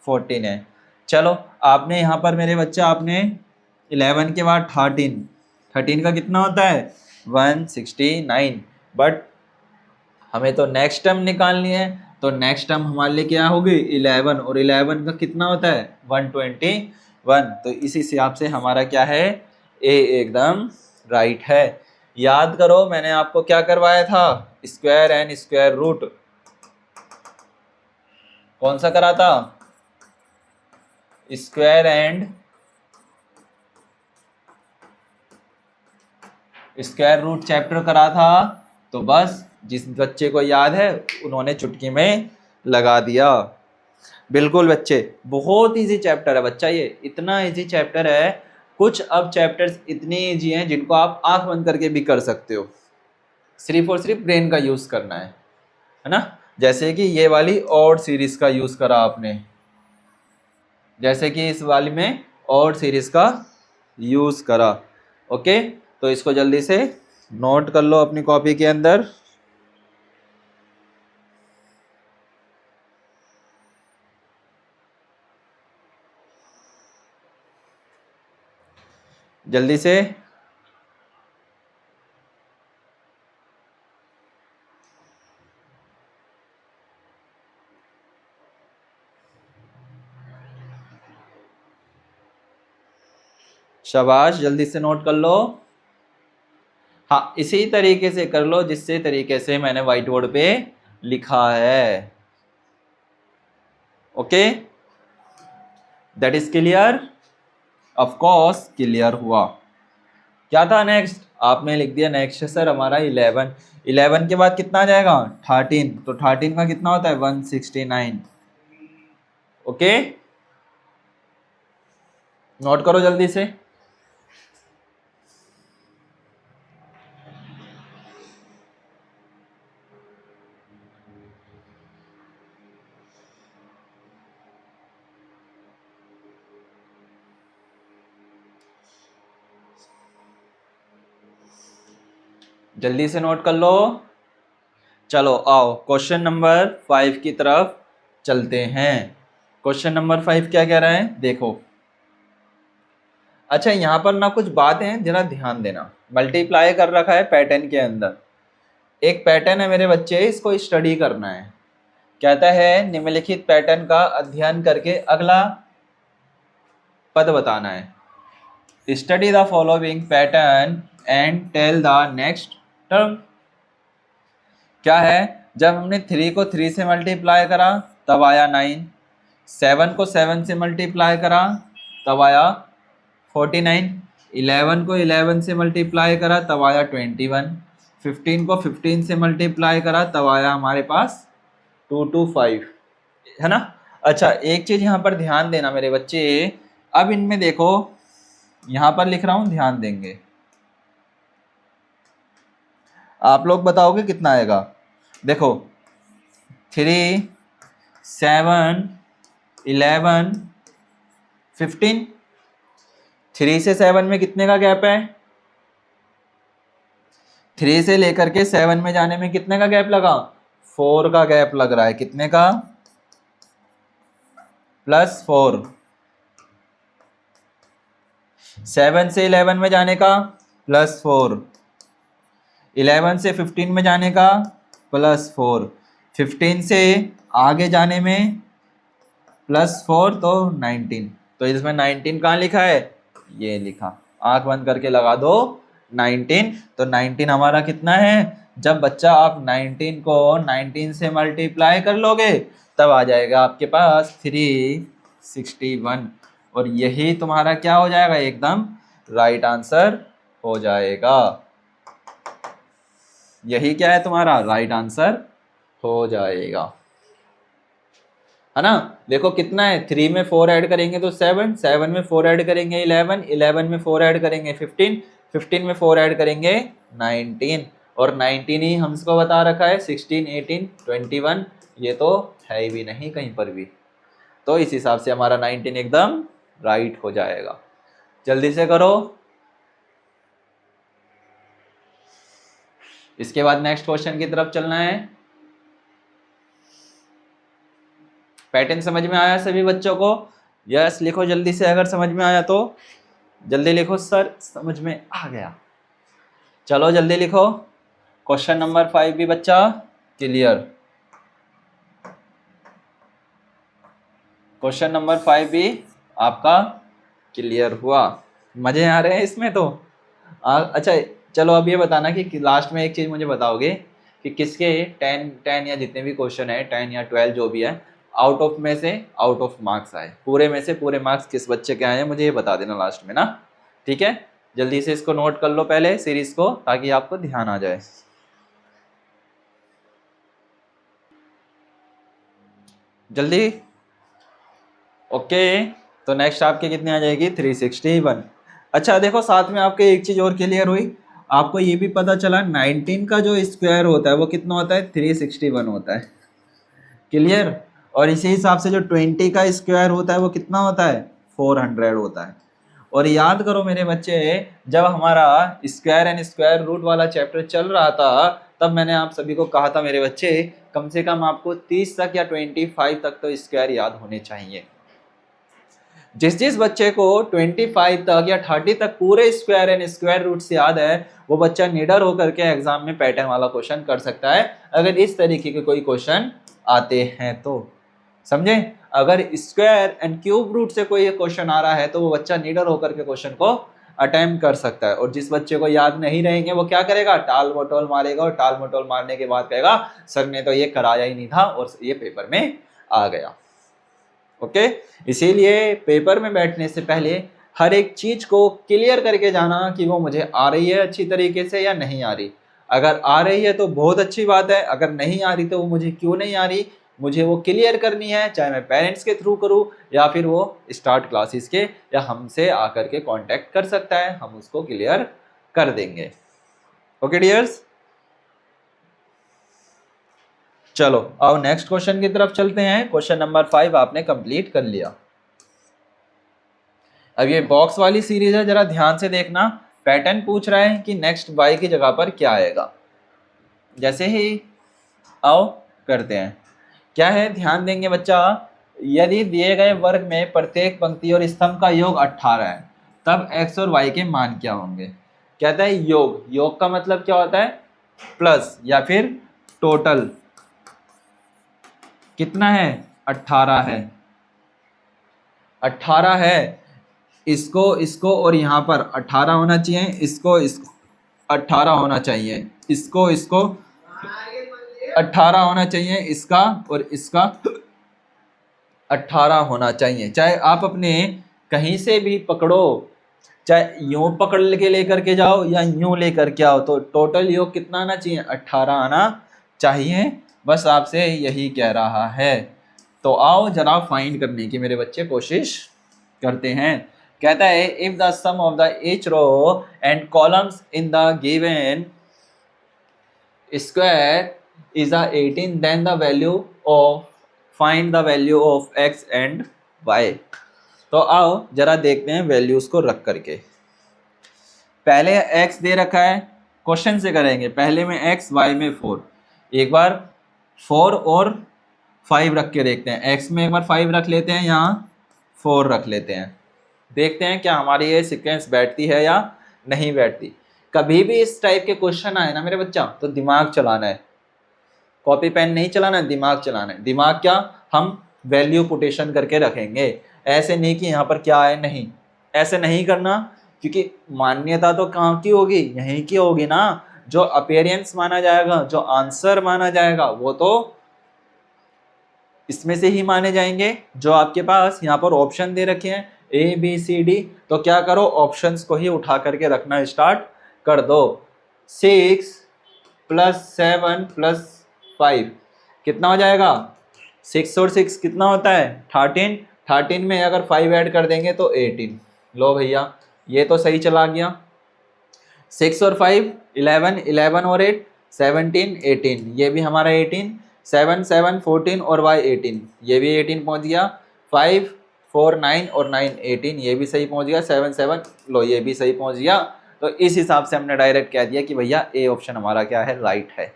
14 है। चलो आपने यहाँ पर मेरे बच्चा आपने 11 के बाद 13 का कितना होता है 169, बट हमें तो नेक्स्ट टर्म निकालनी है, तो नेक्स्ट टर्म हमारे लिए क्या होगी 11, और 11 का कितना होता है 121, तो इसी हिसाब से हमारा क्या है ए एकदम राइट है। याद करो मैंने आपको क्या करवाया था, स्क्वायर एंड स्क्वायर रूट, कौन सा करा था, square and square root chapter करा था। तो बस जिस बच्चे को याद है उन्होंने चुटकी में लगा दिया। बिल्कुल बच्चे, बहुत इजी चैप्टर है बच्चा, ये इतना इजी चैप्टर है। कुछ अब चैप्टर्स इतने इजी हैं जिनको आप आंख बंद करके भी कर सकते हो, सिर्फ और सिर्फ ब्रेन का यूज करना है ना। जैसे कि ये वाली और सीरीज का यूज करा आपने, जैसे कि इस वाली में और सीरीज का यूज करा। ओके, तो इसको जल्दी से नोट कर लो अपनी कॉपी के अंदर। जल्दी से शाबाश, जल्दी से नोट कर लो। हाँ इसी तरीके से कर लो जिससे तरीके से मैंने व्हाइट बोर्ड पे लिखा है। Okay, that is clear, of course clear हुआ। क्या था नेक्स्ट, आपने लिख दिया नेक्स्ट सर हमारा 11 के बाद कितना आ जाएगा 13, तो 13 का कितना होता है 169। ओके, नोट करो जल्दी से। जल्दी से नोट कर लो। चलो आओ क्वेश्चन नंबर 5 की तरफ चलते हैं। क्वेश्चन नंबर 5 क्या कह रहा है देखो। अच्छा यहाँ पर ना कुछ बातें हैं, जरा ध्यान देना। मल्टीप्लाई कर रखा है पैटर्न के अंदर, एक पैटर्न है मेरे बच्चे, इसको स्टडी करना है। कहता है निम्नलिखित पैटर्न का अध्ययन करके अगला पद बताना है। Study the following pattern and tell the next term. क्या है, जब हमने 3 को 3 से मल्टीप्लाई करा तब आया 9, 7 को 7 से मल्टीप्लाई करा तब आया 49, 11 को 11 से मल्टीप्लाई करा तब आया 21, 15 को 15 से मल्टीप्लाई करा तब आया हमारे पास 225, है ना। अच्छा एक चीज़ यहाँ पर ध्यान देना मेरे बच्चे, अब इनमें देखो यहाँ पर लिख रहा हूँ, ध्यान देंगे। आप लोग बताओगे कितना आएगा, देखो 3, 7, 11, 15, 3 से 7 में कितने का गैप है, 3 से लेकर के 7 में जाने में कितने का गैप लगा, 4 का गैप लग रहा है। कितने का, +4। 7 से 11 में जाने का +4, 11 से 15 में जाने का +4, 15 से आगे जाने में +4 तो 19। तो इसमें 19 कहाँ लिखा है, ये लिखा, आंख बंद करके लगा दो 19। तो 19 हमारा कितना है, जब बच्चा आप 19 को 19 से मल्टीप्लाई कर लोगे तब आ जाएगा आपके पास 361, और यही तुम्हारा क्या हो जाएगा, एकदम राइट आंसर हो जाएगा। यही क्या है तुम्हारा राइट आंसर हो जाएगा, है ना। देखो कितना है, 3 में 4 ऐड करेंगे तो 7, 7 में 4 ऐड करेंगे 11, 11 में 4 ऐड करेंगे 15, 15 में 4 ऐड करेंगे 19, और 19 ही हमको बता रखा है, 16, 18, 21 ये तो है ही भी नहीं कहीं पर भी, तो इस हिसाब से हमारा 19 एकदम राइट हो जाएगा। जल्दी से करो। इसके बाद नेक्स्ट क्वेश्चन की तरफ चलना है। पैटर्न समझ में आया सभी बच्चों को? यस लिखो जल्दी से, अगर समझ में आया तो जल्दी लिखो सर समझ में आ गया। चलो जल्दी लिखो। क्वेश्चन नंबर 5 भी बच्चा क्लियर। क्वेश्चन नंबर 5 भी आपका क्लियर हुआ। मजे आ रहे हैं इसमें तो। अच्छा चलो अब ये बताना कि लास्ट में एक चीज़ मुझे बताओगे कि किसके 10 या जितने भी क्वेश्चन है 10 या 12 जो भी है आउट ऑफ में से आउट ऑफ मार्क्स आए, पूरे में से पूरे मार्क्स किस बच्चे के आए हैं मुझे ये बता देना लास्ट में ना। ठीक है, जल्दी से इसको नोट कर लो पहले सीरीज को, ताकि आपको ध्यान आ जाए। जल्दी। ओके, तो नेक्स्ट आपके कितनी आ जाएगी 361। अच्छा देखो साथ में आपके एक चीज और क्लियर हुई, आपको ये भी पता चला 19 का जो स्क्वायर होता है वो कितना होता है 361 होता है। क्लियर। और इसी हिसाब से जो 20 का स्क्वायर होता है वो कितना होता है 400 होता है। और याद करो मेरे बच्चे, जब हमारा स्क्वायर एंड स्क्वायर रूट वाला चैप्टर चल रहा था तब मैंने आप सभी को कहा था मेरे बच्चे कम से कम आपको 30 तक या 25 तक तो स्क्वायर याद होने चाहिए। जिस बच्चे को 25 तक या 30 तक पूरे स्क्वायर एंड स्क्वायर रूट से याद है वो बच्चा निडर होकर के एग्जाम में पैटर्न वाला क्वेश्चन कर सकता है, अगर इस तरीके के कोई क्वेश्चन आते हैं तो। समझे? अगर स्क्वायर एंड क्यूब रूट से कोई क्वेश्चन आ रहा है तो वो बच्चा निडर होकर के क्वेश्चन को अटेम्प्ट कर सकता है। और जिस बच्चे को याद नहीं रहेंगे वो क्या करेगा, टाल मटोल मारेगा, और टाल मटोल मारने के बाद कहेगा सर ने तो ये कराया ही नहीं था और ये पेपर में आ गया। ओके, इसीलिए पेपर में बैठने से पहले हर एक चीज को क्लियर करके जाना कि वो मुझे आ रही है अच्छी तरीके से या नहीं आ रही। अगर आ रही है तो बहुत अच्छी बात है, अगर नहीं आ रही तो वो मुझे क्यों नहीं आ रही, मुझे वो क्लियर करनी है, चाहे मैं पेरेंट्स के थ्रू करूँ या फिर वो स्टार्ट क्लासेस के या हमसे आकर के कांटेक्ट कर सकता है, हम उसको क्लियर कर देंगे। ओके डियर्स, चलो अब नेक्स्ट क्वेश्चन की तरफ चलते हैं। क्वेश्चन नंबर 5 आपने कंप्लीट कर लिया। अब ये बॉक्स वाली सीरीज है, जरा ध्यान से देखना। पैटर्न पूछ रहा है कि नेक्स्ट y की जगह पर क्या आएगा। जैसे ही आओ करते हैं, क्या है ध्यान देंगे बच्चा। यदि दिए गए वर्ग में प्रत्येक पंक्ति और स्तंभ का योग 18 है तब x और y के मान क्या होंगे। कहता है योग, योग का मतलब क्या होता है प्लस या फिर टोटल। कितना है 18 है, 18 है, इसको और यहाँ पर 18 होना चाहिए, इसको 18 होना चाहिए, इसको 18 होना चाहिए, इसका और इसका 18 होना चाहिए। चाहे आप अपने कहीं से भी पकड़ो, चाहे यूं पकड़ के लेकर के जाओ या यूं लेकर के आओ, तो टोटल योग कितना आना चाहिए 18 आना चाहिए। बस आपसे यही कह रहा है। तो आओ जरा फाइंड करने की मेरे बच्चे कोशिश करते हैं। कहता है if the sum of the each row and columns in the given square is a 18 then the value of find the value of x and y। तो आओ जरा देखते हैं वैल्यूज को रख करके। पहले x दे रखा है, क्वेश्चन से करेंगे, पहले में x y में 4, एक बार 4 और 5 रख के देखते हैं। x में एक बार 5 रख लेते हैं, यहाँ 4 रख लेते हैं, देखते हैं क्या हमारी ये सीक्वेंस बैठती है या नहीं बैठती। कभी भी इस टाइप के क्वेश्चन आए ना मेरे बच्चा तो दिमाग चलाना है, कॉपी पेन नहीं चलाना है, दिमाग चलाना है। दिमाग क्या, हम वैल्यू पुटेशन करके रखेंगे, ऐसे नहीं कि यहाँ पर क्या है, नहीं ऐसे नहीं करना, क्योंकि मान्यता तो कहाँ की होगी, यहीं की होगी ना। जो अपीयरेंस माना जाएगा, जो आंसर माना जाएगा वो तो इसमें से ही माने जाएंगे। जो आपके पास यहाँ पर ऑप्शन दे रखे हैं A B C D, तो क्या करो ऑप्शंस को ही उठा करके रखना स्टार्ट कर दो। 6 + 7 + 5 कितना हो जाएगा, 6 और 6 कितना होता है 13, 13 में अगर 5 ऐड कर देंगे तो 18। लो भैया ये तो सही चला गया। 6 और 5 11, 11 और 8 17, 18, ये भी हमारा 18, 7 7 14 और y 18, ये भी 18 पहुंच गया। 5 4 9 और 9 18, ये भी सही पहुंच गया। 7 7 लो, ये भी सही पहुंच गया। तो इस हिसाब से हमने डायरेक्ट कह दिया कि भैया ए ऑप्शन हमारा क्या है, राइट है।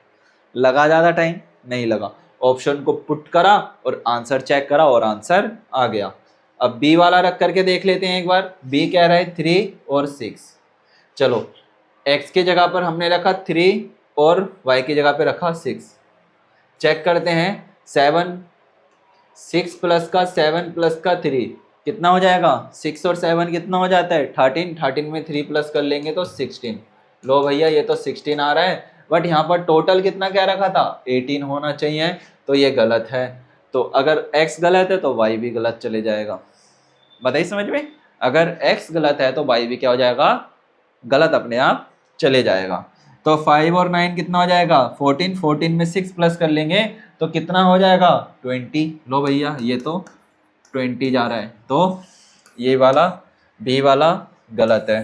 लगा ज़्यादा टाइम नहीं लगा, ऑप्शन को पुट करा और आंसर चेक करा और आंसर आ गया। अब बी वाला रख करके देख लेते हैं एक बार। बी कह रहा है 3 और 6। चलो x की जगह पर हमने रखा 3 और y की जगह पे रखा 6। चेक करते हैं। 7 6 प्लस का 7 प्लस का 3 कितना हो जाएगा? 6 और 7 कितना हो जाता है? 13। 13 में 3 प्लस कर लेंगे तो 16। लो भैया ये तो 16 आ रहा है, बट यहाँ पर टोटल कितना क्या रखा था? 18 होना चाहिए, तो ये गलत है। तो अगर x गलत है तो y भी गलत चले जाएगा। बताइए समझ में? अगर x गलत है तो y भी क्या हो जाएगा? गलत अपने आप चले जाएगा। तो 5 और 9 कितना हो जाएगा? 14। 14 में 6 प्लस कर लेंगे तो कितना हो जाएगा? 20। लो भैया ये तो 20 जा रहा है, तो ये वाला बी वाला गलत है।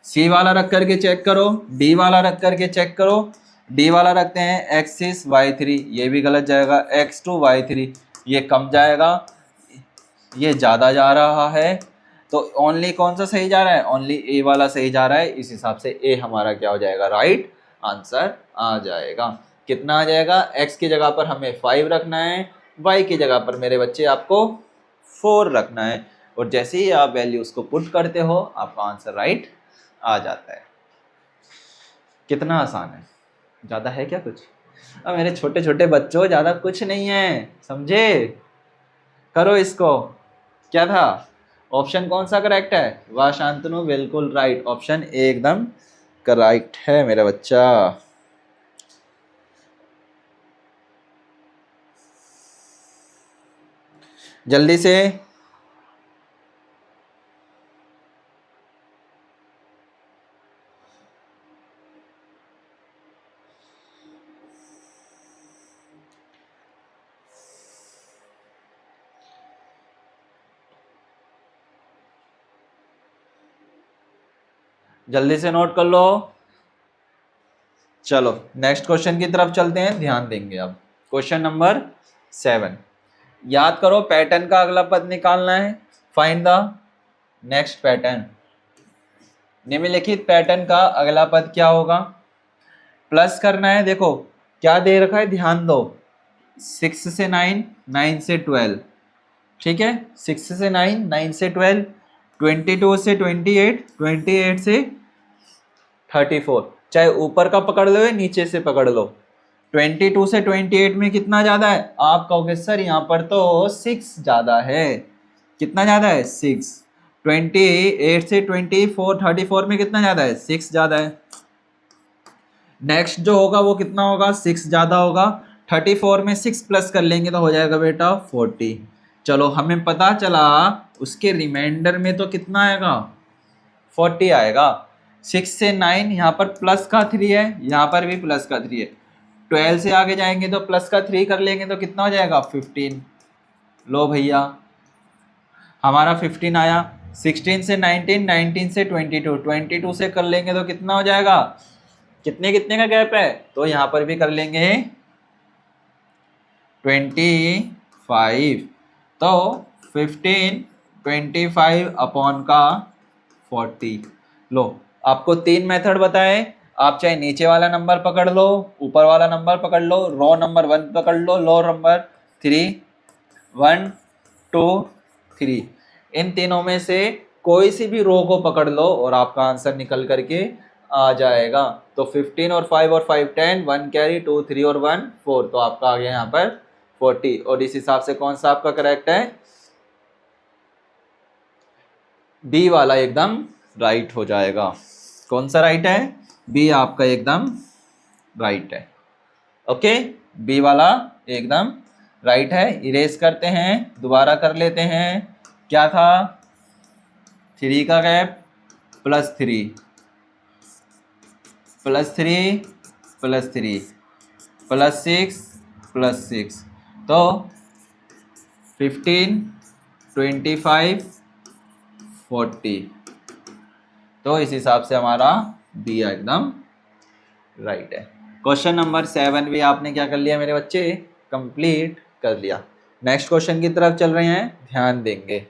सी वाला रख करके चेक करो, डी वाला रख करके चेक करो। डी वाला रखते हैं x6 y3, ये भी गलत जाएगा। x2 y3 ये कम जाएगा, ये ज़्यादा जा रहा है। तो ओनली कौन सा सही जा रहा है? ओनली ए वाला सही जा रहा है। इस हिसाब से ए हमारा क्या हो जाएगा? राइट आंसर आ जाएगा। कितना आ जाएगा? x की जगह पर हमें 5 रखना है, y की जगह पर मेरे बच्चे आपको 4 रखना है, और जैसे ही आप वैल्यू उसको पुट करते हो आपका आंसर राइट आ जाता है। कितना आसान है, ज़्यादा है क्या कुछ? अब मेरे छोटे छोटे बच्चों ज़्यादा कुछ नहीं है, समझे? करो इसको। क्या था? ऑप्शन कौन सा करेक्ट है? वाह शांतनु बिल्कुल राइट, ऑप्शन ए एकदम करेक्ट है मेरा बच्चा। जल्दी से जल्दी से नोट कर लो। चलो नेक्स्ट क्वेश्चन की तरफ चलते हैं, ध्यान देंगे अब। Question number 7। याद करो, पैटर्न का अगला पद निकालना है। Find the next pattern. निम्नलिखित पैटर्न का अगला पद क्या होगा? प्लस करना है। देखो क्या दे रखा है, ध्यान दो। 6 से 9, 9 से 12, ठीक है। 6 से 9, 9 से 12, 22 से 28, 28 से 34, चाहे ऊपर का पकड़ लो या नीचे से पकड़ लो। 22 से 28 में कितना ज़्यादा है? आप कहोगे सर यहाँ पर तो 6 ज़्यादा है। कितना ज़्यादा है? 6। 28 से 24, 34 में कितना ज़्यादा है? 6 ज़्यादा है। नेक्स्ट जो होगा वो कितना होगा? 6 ज़्यादा होगा। 34 में 6 प्लस कर लेंगे तो हो जाएगा बेटा 40। चलो हमें पता चला उसके रिमाइंडर में तो कितना आएगा? 40 आएगा। 6 से 9 यहाँ पर प्लस का 3 है, यहाँ पर भी प्लस का 3 है। 12 से आगे जाएंगे तो प्लस का 3 कर लेंगे तो कितना हो जाएगा? 15। लो भैया हमारा 15 आया। 16 से 19, 19 से 22, 22 से कर लेंगे तो कितना हो जाएगा? कितने कितने का गैप है? तो यहाँ पर भी कर लेंगे 25। तो 15 25 अपॉन का 40। लो आपको 3 मेथड बताए, आप चाहे नीचे वाला नंबर पकड़ लो, ऊपर वाला नंबर पकड़ लो, रो नंबर 1 पकड़ लो, लो नंबर 3, 1 2 3, इन तीनों में से कोई सी भी रो को पकड़ लो और आपका आंसर निकल करके आ जाएगा। तो 15 और 5 और 5 10, 1 कैरी, 2 3 और 1 4, तो आपका आ गया यहाँ पर 40। और इस हिसाब से कौन सा आपका करेक्ट है? बी वाला एकदम राइट हो जाएगा। कौन सा राइट है? बी आपका एकदम राइट है। ओके, बी वाला एकदम राइट है। इरेज करते हैं, दोबारा कर लेते हैं। क्या था? 3 का गैप +3 +3 +3 +6 +6, तो 15 25 40। तो इस हिसाब से हमारा बी एकदम राइट है। क्वेश्चन नंबर 7 भी आपने क्या कर लिया मेरे बच्चे, कंप्लीट कर लिया। नेक्स्ट क्वेश्चन की तरफ चल रहे हैं, ध्यान देंगे।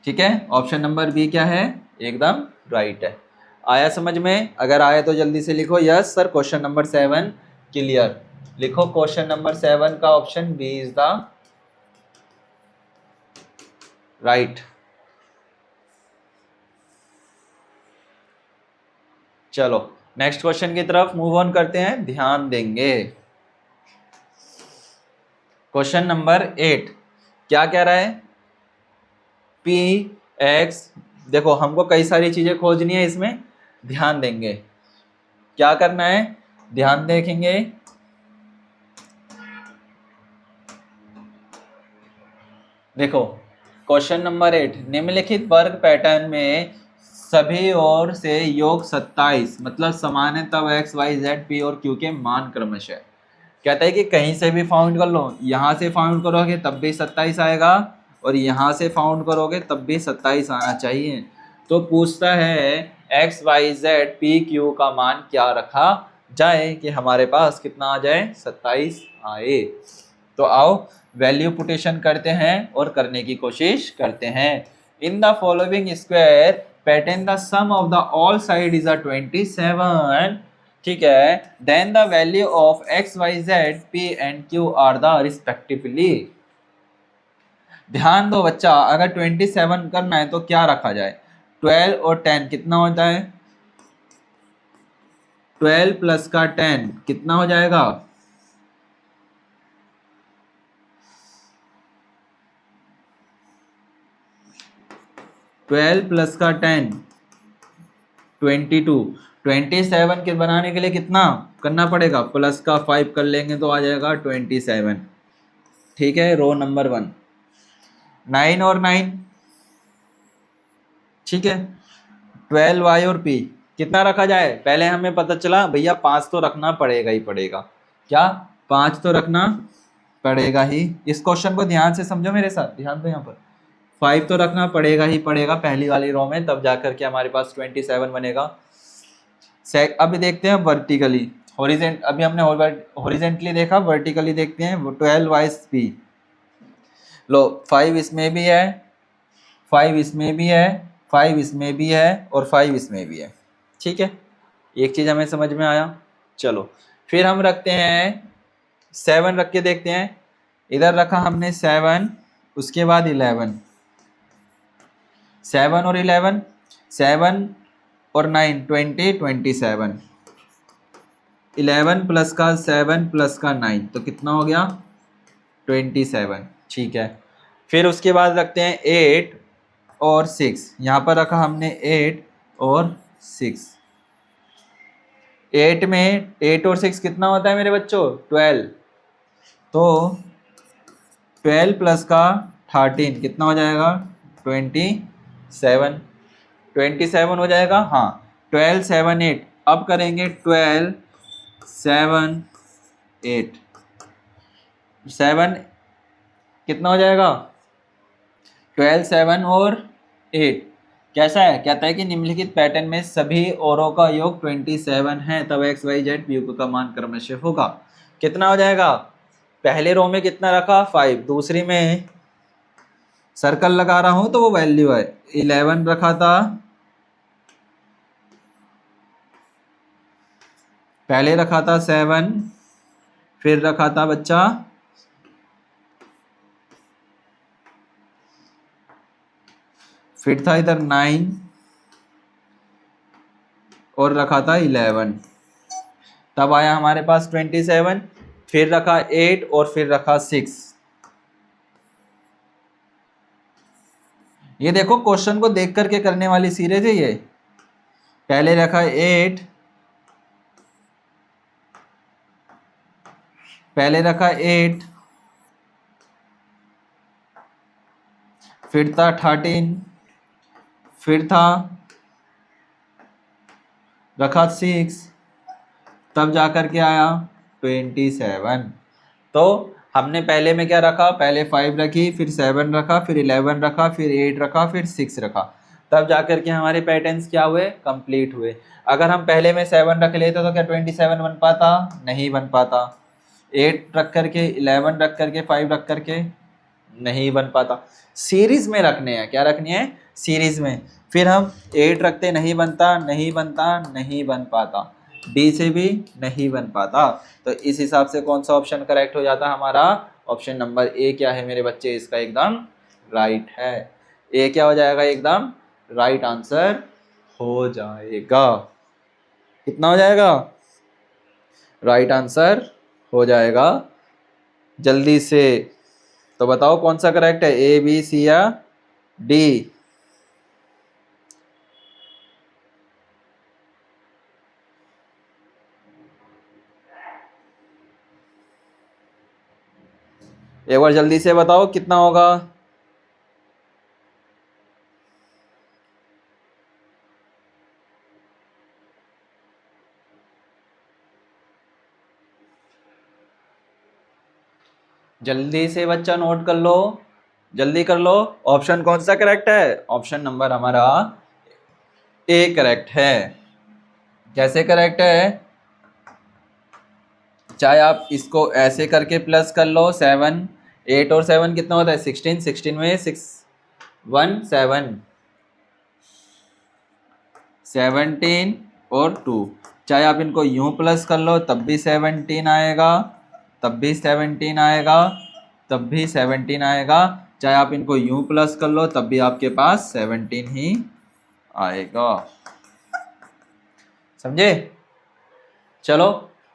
ठीक है, ऑप्शन नंबर बी क्या है, एकदम राइट है। आया समझ में? अगर आया तो जल्दी से लिखो yes sir question number 7 clear. लिखो क्वेश्चन नंबर 7 का option B is the right. चलो नेक्स्ट क्वेश्चन की तरफ मूव ऑन करते हैं, ध्यान देंगे। क्वेश्चन नंबर 8 क्या कह रहा है, पी एक्स, देखो हमको कई सारी चीजें खोजनी है इसमें, ध्यान देंगे। क्या करना है, ध्यान देखेंगे। देखो क्वेश्चन नंबर 8, निम्नलिखित वर्ग पैटर्न में सभी ओर से योग 27 मतलब समान है तब एक्स वाई जेड पी और क्यू के मान क्रमशः। कहता है कि कहीं से भी फाउंड कर लो, यहाँ से फाउंड करोगे तब भी 27 आएगा और यहाँ से फाउंड करोगे तब भी 27 आना चाहिए। तो पूछता है X Y Z P Q का मान क्या रखा जाए कि हमारे पास कितना आ जाए, 27 आए। तो आओ वैल्यू पुटेशन करते हैं और करने की कोशिश करते हैं। In the following square pattern the sum of the all side is 27। ठीक है, then the value of X Y Z P and Q are the respectively. ध्यान दो बच्चा, अगर 27 करना है तो क्या रखा जाए, 12 और 10 कितना होता है, 12 प्लस का 10 कितना हो जाएगा, 12 प्लस का 10 22। 27 के बनाने के लिए कितना करना पड़ेगा, प्लस का 5 कर लेंगे तो आ जाएगा 27। ठीक है, रो नंबर 1। 9 और 9, ठीक है, 12 वाई और पी कितना रखा जाए, पहले हमें पता चला भैया 5 तो रखना पड़ेगा ही पड़ेगा। क्या 5 तो रखना पड़ेगा ही। इस क्वेश्चन को ध्यान से समझो मेरे साथ, ध्यान दो, यहाँ पर 5 तो रखना पड़ेगा ही पड़ेगा पहली वाली रो में, तब जाकर के हमारे पास 27 बनेगा। अभी देखते हैं वर्टिकली, हॉरिजेंट अभी हमने हॉरिजेंटली देखा, वर्टिकली देखते हैं। 12 वाइस पी, लो 5 इसमें भी है, 5 इसमें भी है, 5 इसमें भी है और 5 इसमें भी है। ठीक है, एक चीज हमें समझ में आया। चलो फिर हम रखते हैं 7, रख के देखते हैं। इधर रखा हमने 7, उसके बाद 11, 7 और 11, 7 और 9 20 27, 11 प्लस का 7 प्लस का 9 तो कितना हो गया 27। ठीक है, फिर उसके बाद रखते हैं 8 और 6, यहाँ पर रखा हमने 8 और 6। 8 में 8 और 6 कितना होता है मेरे बच्चों, 12। तो 12 प्लस का 13 कितना हो जाएगा 27। 27 हो जाएगा, हाँ 12 7 8। अब करेंगे 12 7 8, 7 कितना हो जाएगा 12 7 और 8। कैसा है, कहता है कि निम्नलिखित पैटर्न में सभी औरों का योग 27 है तब एक्स वाई जेड पी का मान क्रमशः होगा। कितना हो जाएगा, पहले रो में कितना रखा 5, दूसरी में सर्कल लगा रहा हूं तो वो वैल्यू है 11 रखा था, पहले रखा था 7, फिर रखा था बच्चा फिर था इधर 9 और रखा था 11, तब आया हमारे पास 27, फिर रखा 8 और फिर रखा 6। ये देखो क्वेश्चन को देख करके करने वाली सीरीज है ये। पहले रखा 8, पहले रखा 8, फिर था 13, फिर था रखा 6, तब जाकर के आया 27। तो हमने पहले में क्या रखा, पहले 5 रखी, फिर 7 रखा, फिर 11 रखा, फिर 8 रखा, फिर 6 रखा। तब जाकर के हमारे पैटर्न्स क्या हुए, कंप्लीट हुए। अगर हम पहले में 7 रख लेते तो क्या 27 बन पाता, नहीं बन पाता। 8 रख करके, 11 रख करके, 5 रख करके नहीं बन पाता। सीरीज में रखने हैं, क्या रखनी है, सीरीज में। फिर हम 8 रखते, नहीं बनता, नहीं बनता, नहीं बन पाता। डी से भी नहीं बन पाता। तो इस हिसाब से कौन सा ऑप्शन करेक्ट हो जाता हमारा, ऑप्शन नंबर ए क्या है मेरे बच्चे, इसका एकदम राइट है। ए क्या हो जाएगा, एकदम राइट आंसर हो जाएगा। कितना हो जाएगा, राइट आंसर हो जाएगा। जल्दी से तो बताओ कौन सा करेक्ट है, ए बी सी या डी। एक बार जल्दी से बताओ कितना होगा। जल्दी से बच्चा नोट कर लो, जल्दी कर लो। ऑप्शन कौन सा करेक्ट है, ऑप्शन नंबर हमारा ए करेक्ट है। कैसे करेक्ट है, चाहे आप इसको ऐसे करके प्लस कर लो, 7, 8 और 7 कितना होता है, 16, 16 में 6 1 7, 17 और 2। चाहे आप इनको यूं प्लस कर लो तब भी 17 आएगा, तब भी 17 आएगा, तब भी 17 आएगा। चाहे आप इनको यूं प्लस कर लो तब भी आपके पास 17 ही आएगा। समझे, चलो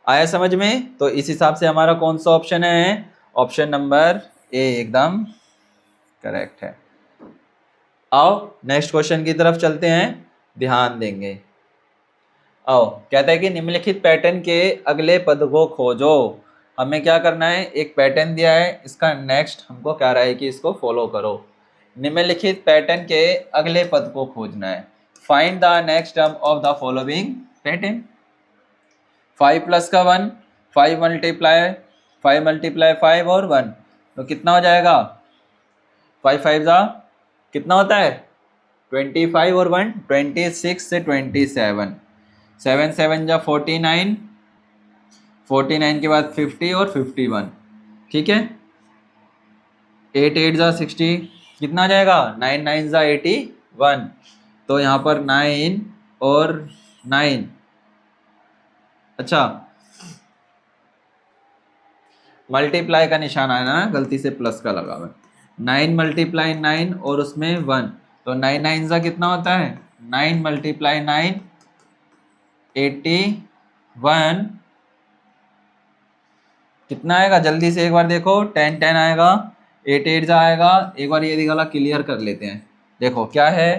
आया समझ में। तो इस हिसाब से हमारा कौन सा ऑप्शन है, ऑप्शन नंबर ए एकदम करेक्ट है। आओ नेक्स्ट क्वेश्चन की तरफ चलते हैं, ध्यान देंगे। आओ, कहता है कि निम्नलिखित पैटर्न के अगले पद को खोजो। हमें क्या करना है, एक पैटर्न दिया है, इसका नेक्स्ट हमको कह रहा है कि इसको फॉलो करो। निम्नलिखित पैटर्न के अगले पद को खोजना है। Find the next term of the following pattern. 5 plus का 1, 5 मल्टीप्लाई 5 और 1 तो कितना हो जाएगा, 5 5 जा कितना होता है 25 और 1 26 से 27, 7 7 जा 49, 49 के बाद 50 और 51, ठीक है। 8 8 जा 60, कितना आ जाएगा 9 9 जा 81। तो यहाँ पर 9 और 9, अच्छा मल्टीप्लाई का निशान आया ना, गलती से प्लस का लगा हुआ। 9 मल्टीप्लाई 9 और उसमें 1 तो 9 9 जा कितना होता है, 9 मल्टीप्लाई 9 81, कितना आएगा जल्दी से एक बार देखो, 10 10 आएगा, 8 8 जा आएगा। एक बार ये दिखाला क्लियर कर लेते हैं, देखो क्या है,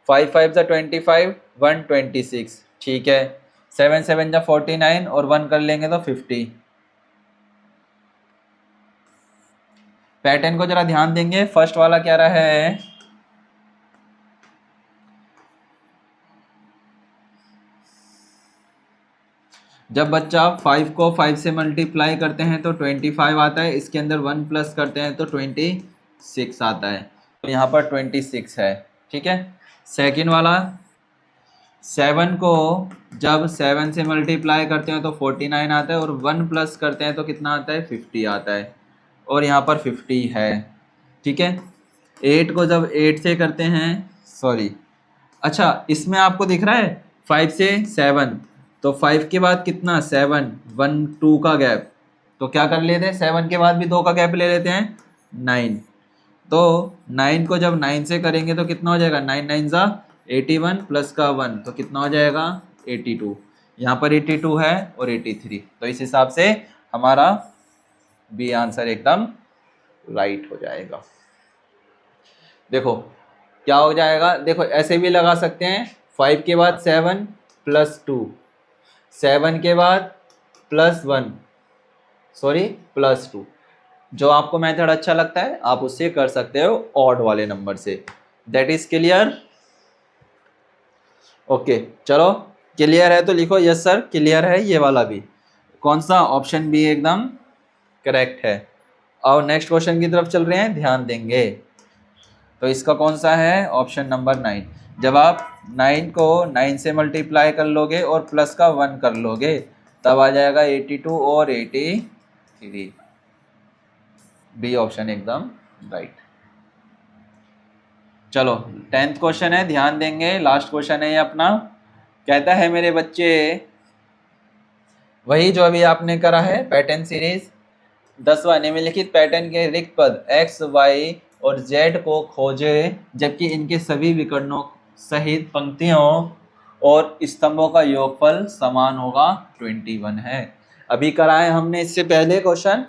5 5 जा 25, 1 26, ठीक है। 7 7 जा 49 और 1 कर लेंगे तो 50। पैटर्न को जरा ध्यान देंगे, फर्स्ट वाला क्या रहा है, जब बच्चा 5 को 5 से मल्टीप्लाई करते हैं तो 25 आता है, इसके अंदर 1 प्लस करते हैं तो 26 आता है, तो यहाँ पर 26 है, ठीक है। सेकंड वाला 7 को जब 7 से मल्टीप्लाई करते हैं तो 49 आता है और 1 प्लस करते हैं तो कितना आता है 50 आता है, और यहाँ पर 50 है, ठीक है। 8 को जब 8 से करते हैं, सॉरी अच्छा इसमें आपको दिख रहा है 5 से 7 तो 5 के बाद कितना 7 1 2 का गैप, तो क्या कर लेते हैं 7 के बाद भी 2 का गैप ले लेते हैं 9। तो 9 को जब 9 से करेंगे तो कितना हो जाएगा 9 9 जा 81 प्लस का 1 तो कितना हो जाएगा 82। यहाँ पर 82 है और 83, तो इस हिसाब से हमारा बी आंसर एकदम राइट हो जाएगा। देखो क्या हो जाएगा, देखो ऐसे भी लगा सकते हैं, 5 के बाद 7 प्लस 2, 7 के बाद प्लस 1, सॉरी प्लस 2, जो आपको मेथड अच्छा लगता है आप उससे कर सकते हो ऑड वाले नंबर से। दैट इज क्लियर, ओके चलो क्लियर है तो लिखो यस सर क्लियर है, ये वाला भी कौन सा ऑप्शन बी एकदम करेक्ट है। और नेक्स्ट क्वेश्चन की तरफ चल रहे हैं, ध्यान देंगे। तो इसका कौन सा है, ऑप्शन नंबर 9। जब आप 9 को 9 से मल्टीप्लाई कर लोगे और प्लस का 1 कर लोगे तब आ जाएगा 82 और 83। बी ऑप्शन एकदम राइट। चलो 10th क्वेश्चन है, ध्यान देंगे, लास्ट क्वेश्चन है ये अपना। कहता है मेरे बच्चे, वही जो अभी आपने करा है पैटर्न सीरीज। 10वां, निम्नलिखित पैटर्न के रिक्त पद x, y और z को खोजे जबकि इनके सभी विकर्णों सहित पंक्तियों और स्तंभों का योगफल समान होगा 21 है। अभी करा है हमने इससे पहले क्वेश्चन,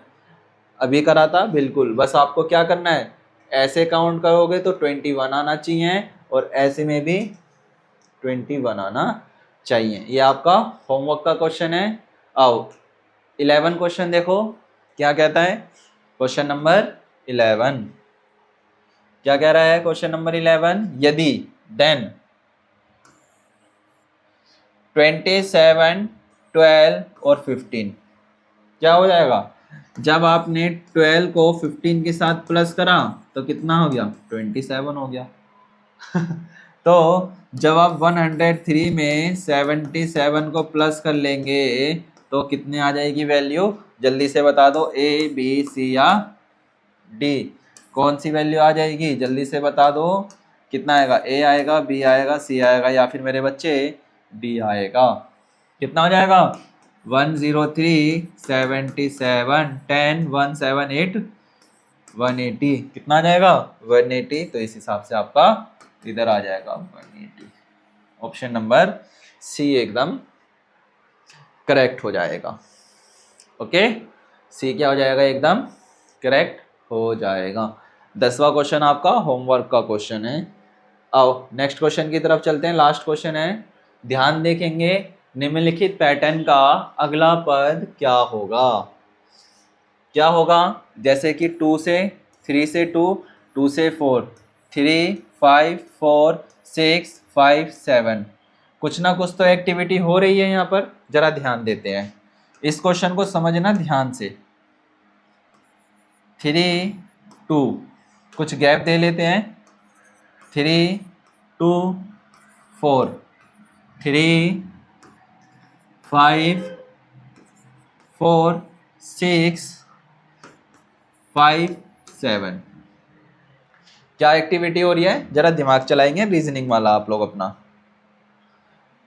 अभी करा था बिल्कुल। बस आपको क्या करना है, ऐसे काउंट करोगे तो 21 आना चाहिए और ऐसे में भी 21 आना चाहिए। ये आपका होमवर्क का क्वेश्चन है। आओ 11 क्वेश्चन देखो क्या कहता है। क्वेश्चन नंबर 11 क्या कह रहा है? क्वेश्चन नंबर 11, यदि देन 27, 12 और 15 क्या हो जाएगा? जब आपने 12 को 15 के साथ प्लस करा तो कितना हो गया? 27 हो गया। तो जब आप 103 में 77 को प्लस कर लेंगे तो कितने आ जाएगी वैल्यू? जल्दी से बता दो, ए, बी, सी या डी? कौन सी वैल्यू आ जाएगी? जल्दी से बता दो। कितना आएगा? ए आएगा, बी आएगा, सी आएगा या फिर मेरे बच्चे डी आएगा? कितना हो जाएगा? 103, 77, 10, 178, 180। कितना आ जाएगा? 180। तो इस हिसाब से आपका इधर आ जाएगा 180। ऑप्शन नंबर सी एकदम करेक्ट हो जाएगा। ओके, सी क्या हो जाएगा? एकदम करेक्ट हो जाएगा। 10वां क्वेश्चन आपका होमवर्क का क्वेश्चन है। आओ नेक्स्ट क्वेश्चन की तरफ चलते हैं। लास्ट क्वेश्चन है, ध्यान देखेंगे। निम्नलिखित पैटर्न का अगला पद क्या होगा? क्या होगा? जैसे कि 2 से 3 से 2, 2 से 4, 3, 5, 4, 6, 5, 7। कुछ ना कुछ तो एक्टिविटी हो रही है यहाँ पर, जरा ध्यान देते हैं। इस क्वेश्चन को समझना ध्यान से। 3, 2, कुछ गैप दे लेते हैं। 3, 2, 4, 3, 5, 4, 6, 5, 7। क्या एक्टिविटी हो रही है? जरा दिमाग चलाएंगे, रीजनिंग वाला आप लोग अपना।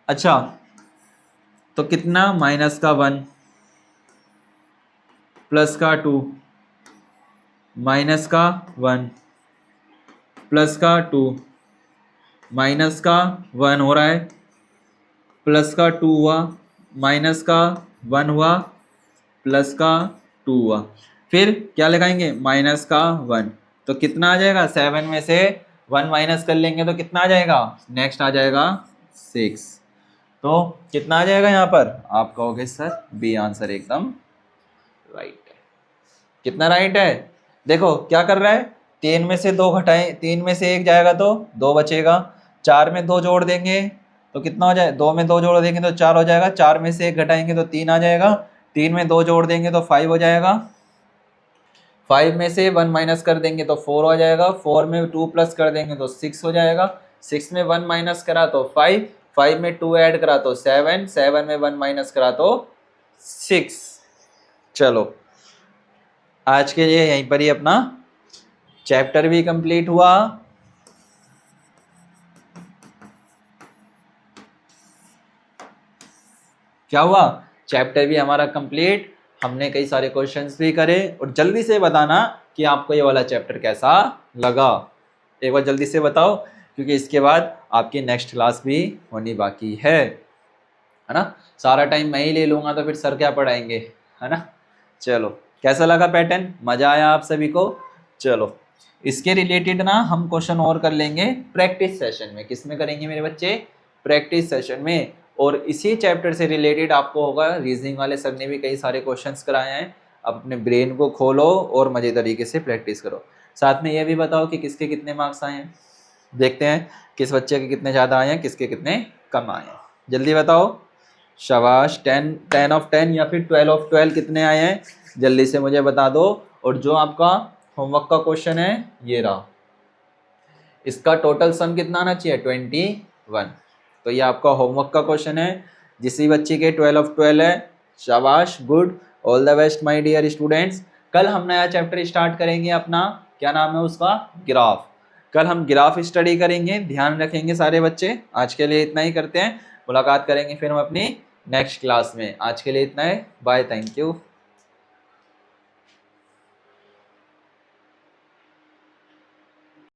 अच्छा, तो कितना? माइनस का 1, प्लस का 2, माइनस का 1, प्लस का 2, माइनस का 1 हो रहा है, प्लस का 2 हुआ, माइनस का 1 हुआ, प्लस का 2 हुआ। फिर क्या लगाएंगे? माइनस का 1। तो कितना आ जाएगा? 7 में से 1 माइनस कर लेंगे तो कितना आ जाएगा? नेक्स्ट आ जाएगा 6। तो कितना आ जाएगा यहाँ पर? आप कहोगे सर बी आंसर एकदम राइट है। कितना राइट है? देखो क्या कर रहा है, 3 में से 2 घटाएं, 3 में से 1 जाएगा तो 2 बचेगा। 4 में 2 जोड़ देंगे तो कितना हो जाए? 2 में 2 जोड़ देंगे तो 4 हो जाएगा। 4 में से 1 घटाएंगे तो 3 आ जाएगा। 3 में 2 जोड़ देंगे तो 5 हो जाएगा। 5 में से 1 माइनस कर देंगे तो 4 हो जाएगा। 4 में 2 प्लस कर देंगे तो 6 हो जाएगा। 6 में 1 माइनस करा तो 5, 5 में 2 ऐड करा तो 7, 7 में 1 माइनस करा तो 6। चलो आज के लिए यहीं पर ही अपना चैप्टर भी कंप्लीट हुआ। क्या हुआ? चैप्टर भी हमारा कंप्लीट। हमने कई सारे क्वेश्चंस भी करे और जल्दी से बताना कि आपको ये वाला चैप्टर कैसा लगा। एक बार जल्दी से बताओ क्योंकि इसके बाद आपकी नेक्स्ट क्लास भी होनी बाकी है ना। सारा टाइम मैं ही ले लूँगा तो फिर सर क्या पढ़ाएंगे, है ना। चलो कैसा लगा पैटर्न? मज़ा आया आप सभी को? चलो इसके रिलेटेड ना हम क्वेश्चन और कर लेंगे प्रैक्टिस सेशन में। किस में करेंगे मेरे बच्चे? प्रैक्टिस सेशन में। और इसी चैप्टर से रिलेटेड आपको होगा, रीजनिंग वाले सर ने भी कई सारे क्वेश्चंस कराए हैं। अब अपने ब्रेन को खोलो और मजे तरीके से प्रैक्टिस करो। साथ में ये भी बताओ कि किसके कितने मार्क्स आए हैं। देखते हैं किस बच्चे के कितने ज़्यादा आए हैं, किसके कितने कम आए हैं। जल्दी बताओ। शाबाश। 10 ऑफ 10 या फिर 12 ऑफ 12 कितने आए हैं? जल्दी से मुझे बता दो। और जो आपका होमवर्क का क्वेश्चन है ये रहा, इसका टोटल सम कितना आना चाहिए 21। तो ये आपका होमवर्क का क्वेश्चन है। जिस बच्चे के 12 of 12 है, शाबाश, good, all the best my dear students. कल हम नया चैप्टर स्टार्ट करेंगे अपना, क्या नाम है उसका, ग्राफ। कल हम ग्राफ स्टडी करेंगे, ध्यान रखेंगे सारे बच्चे। आज के लिए इतना ही करते हैं, मुलाकात करेंगे फिर हम अपनी नेक्स्ट क्लास में। आज के लिए इतना है, बाय, थैंक यू।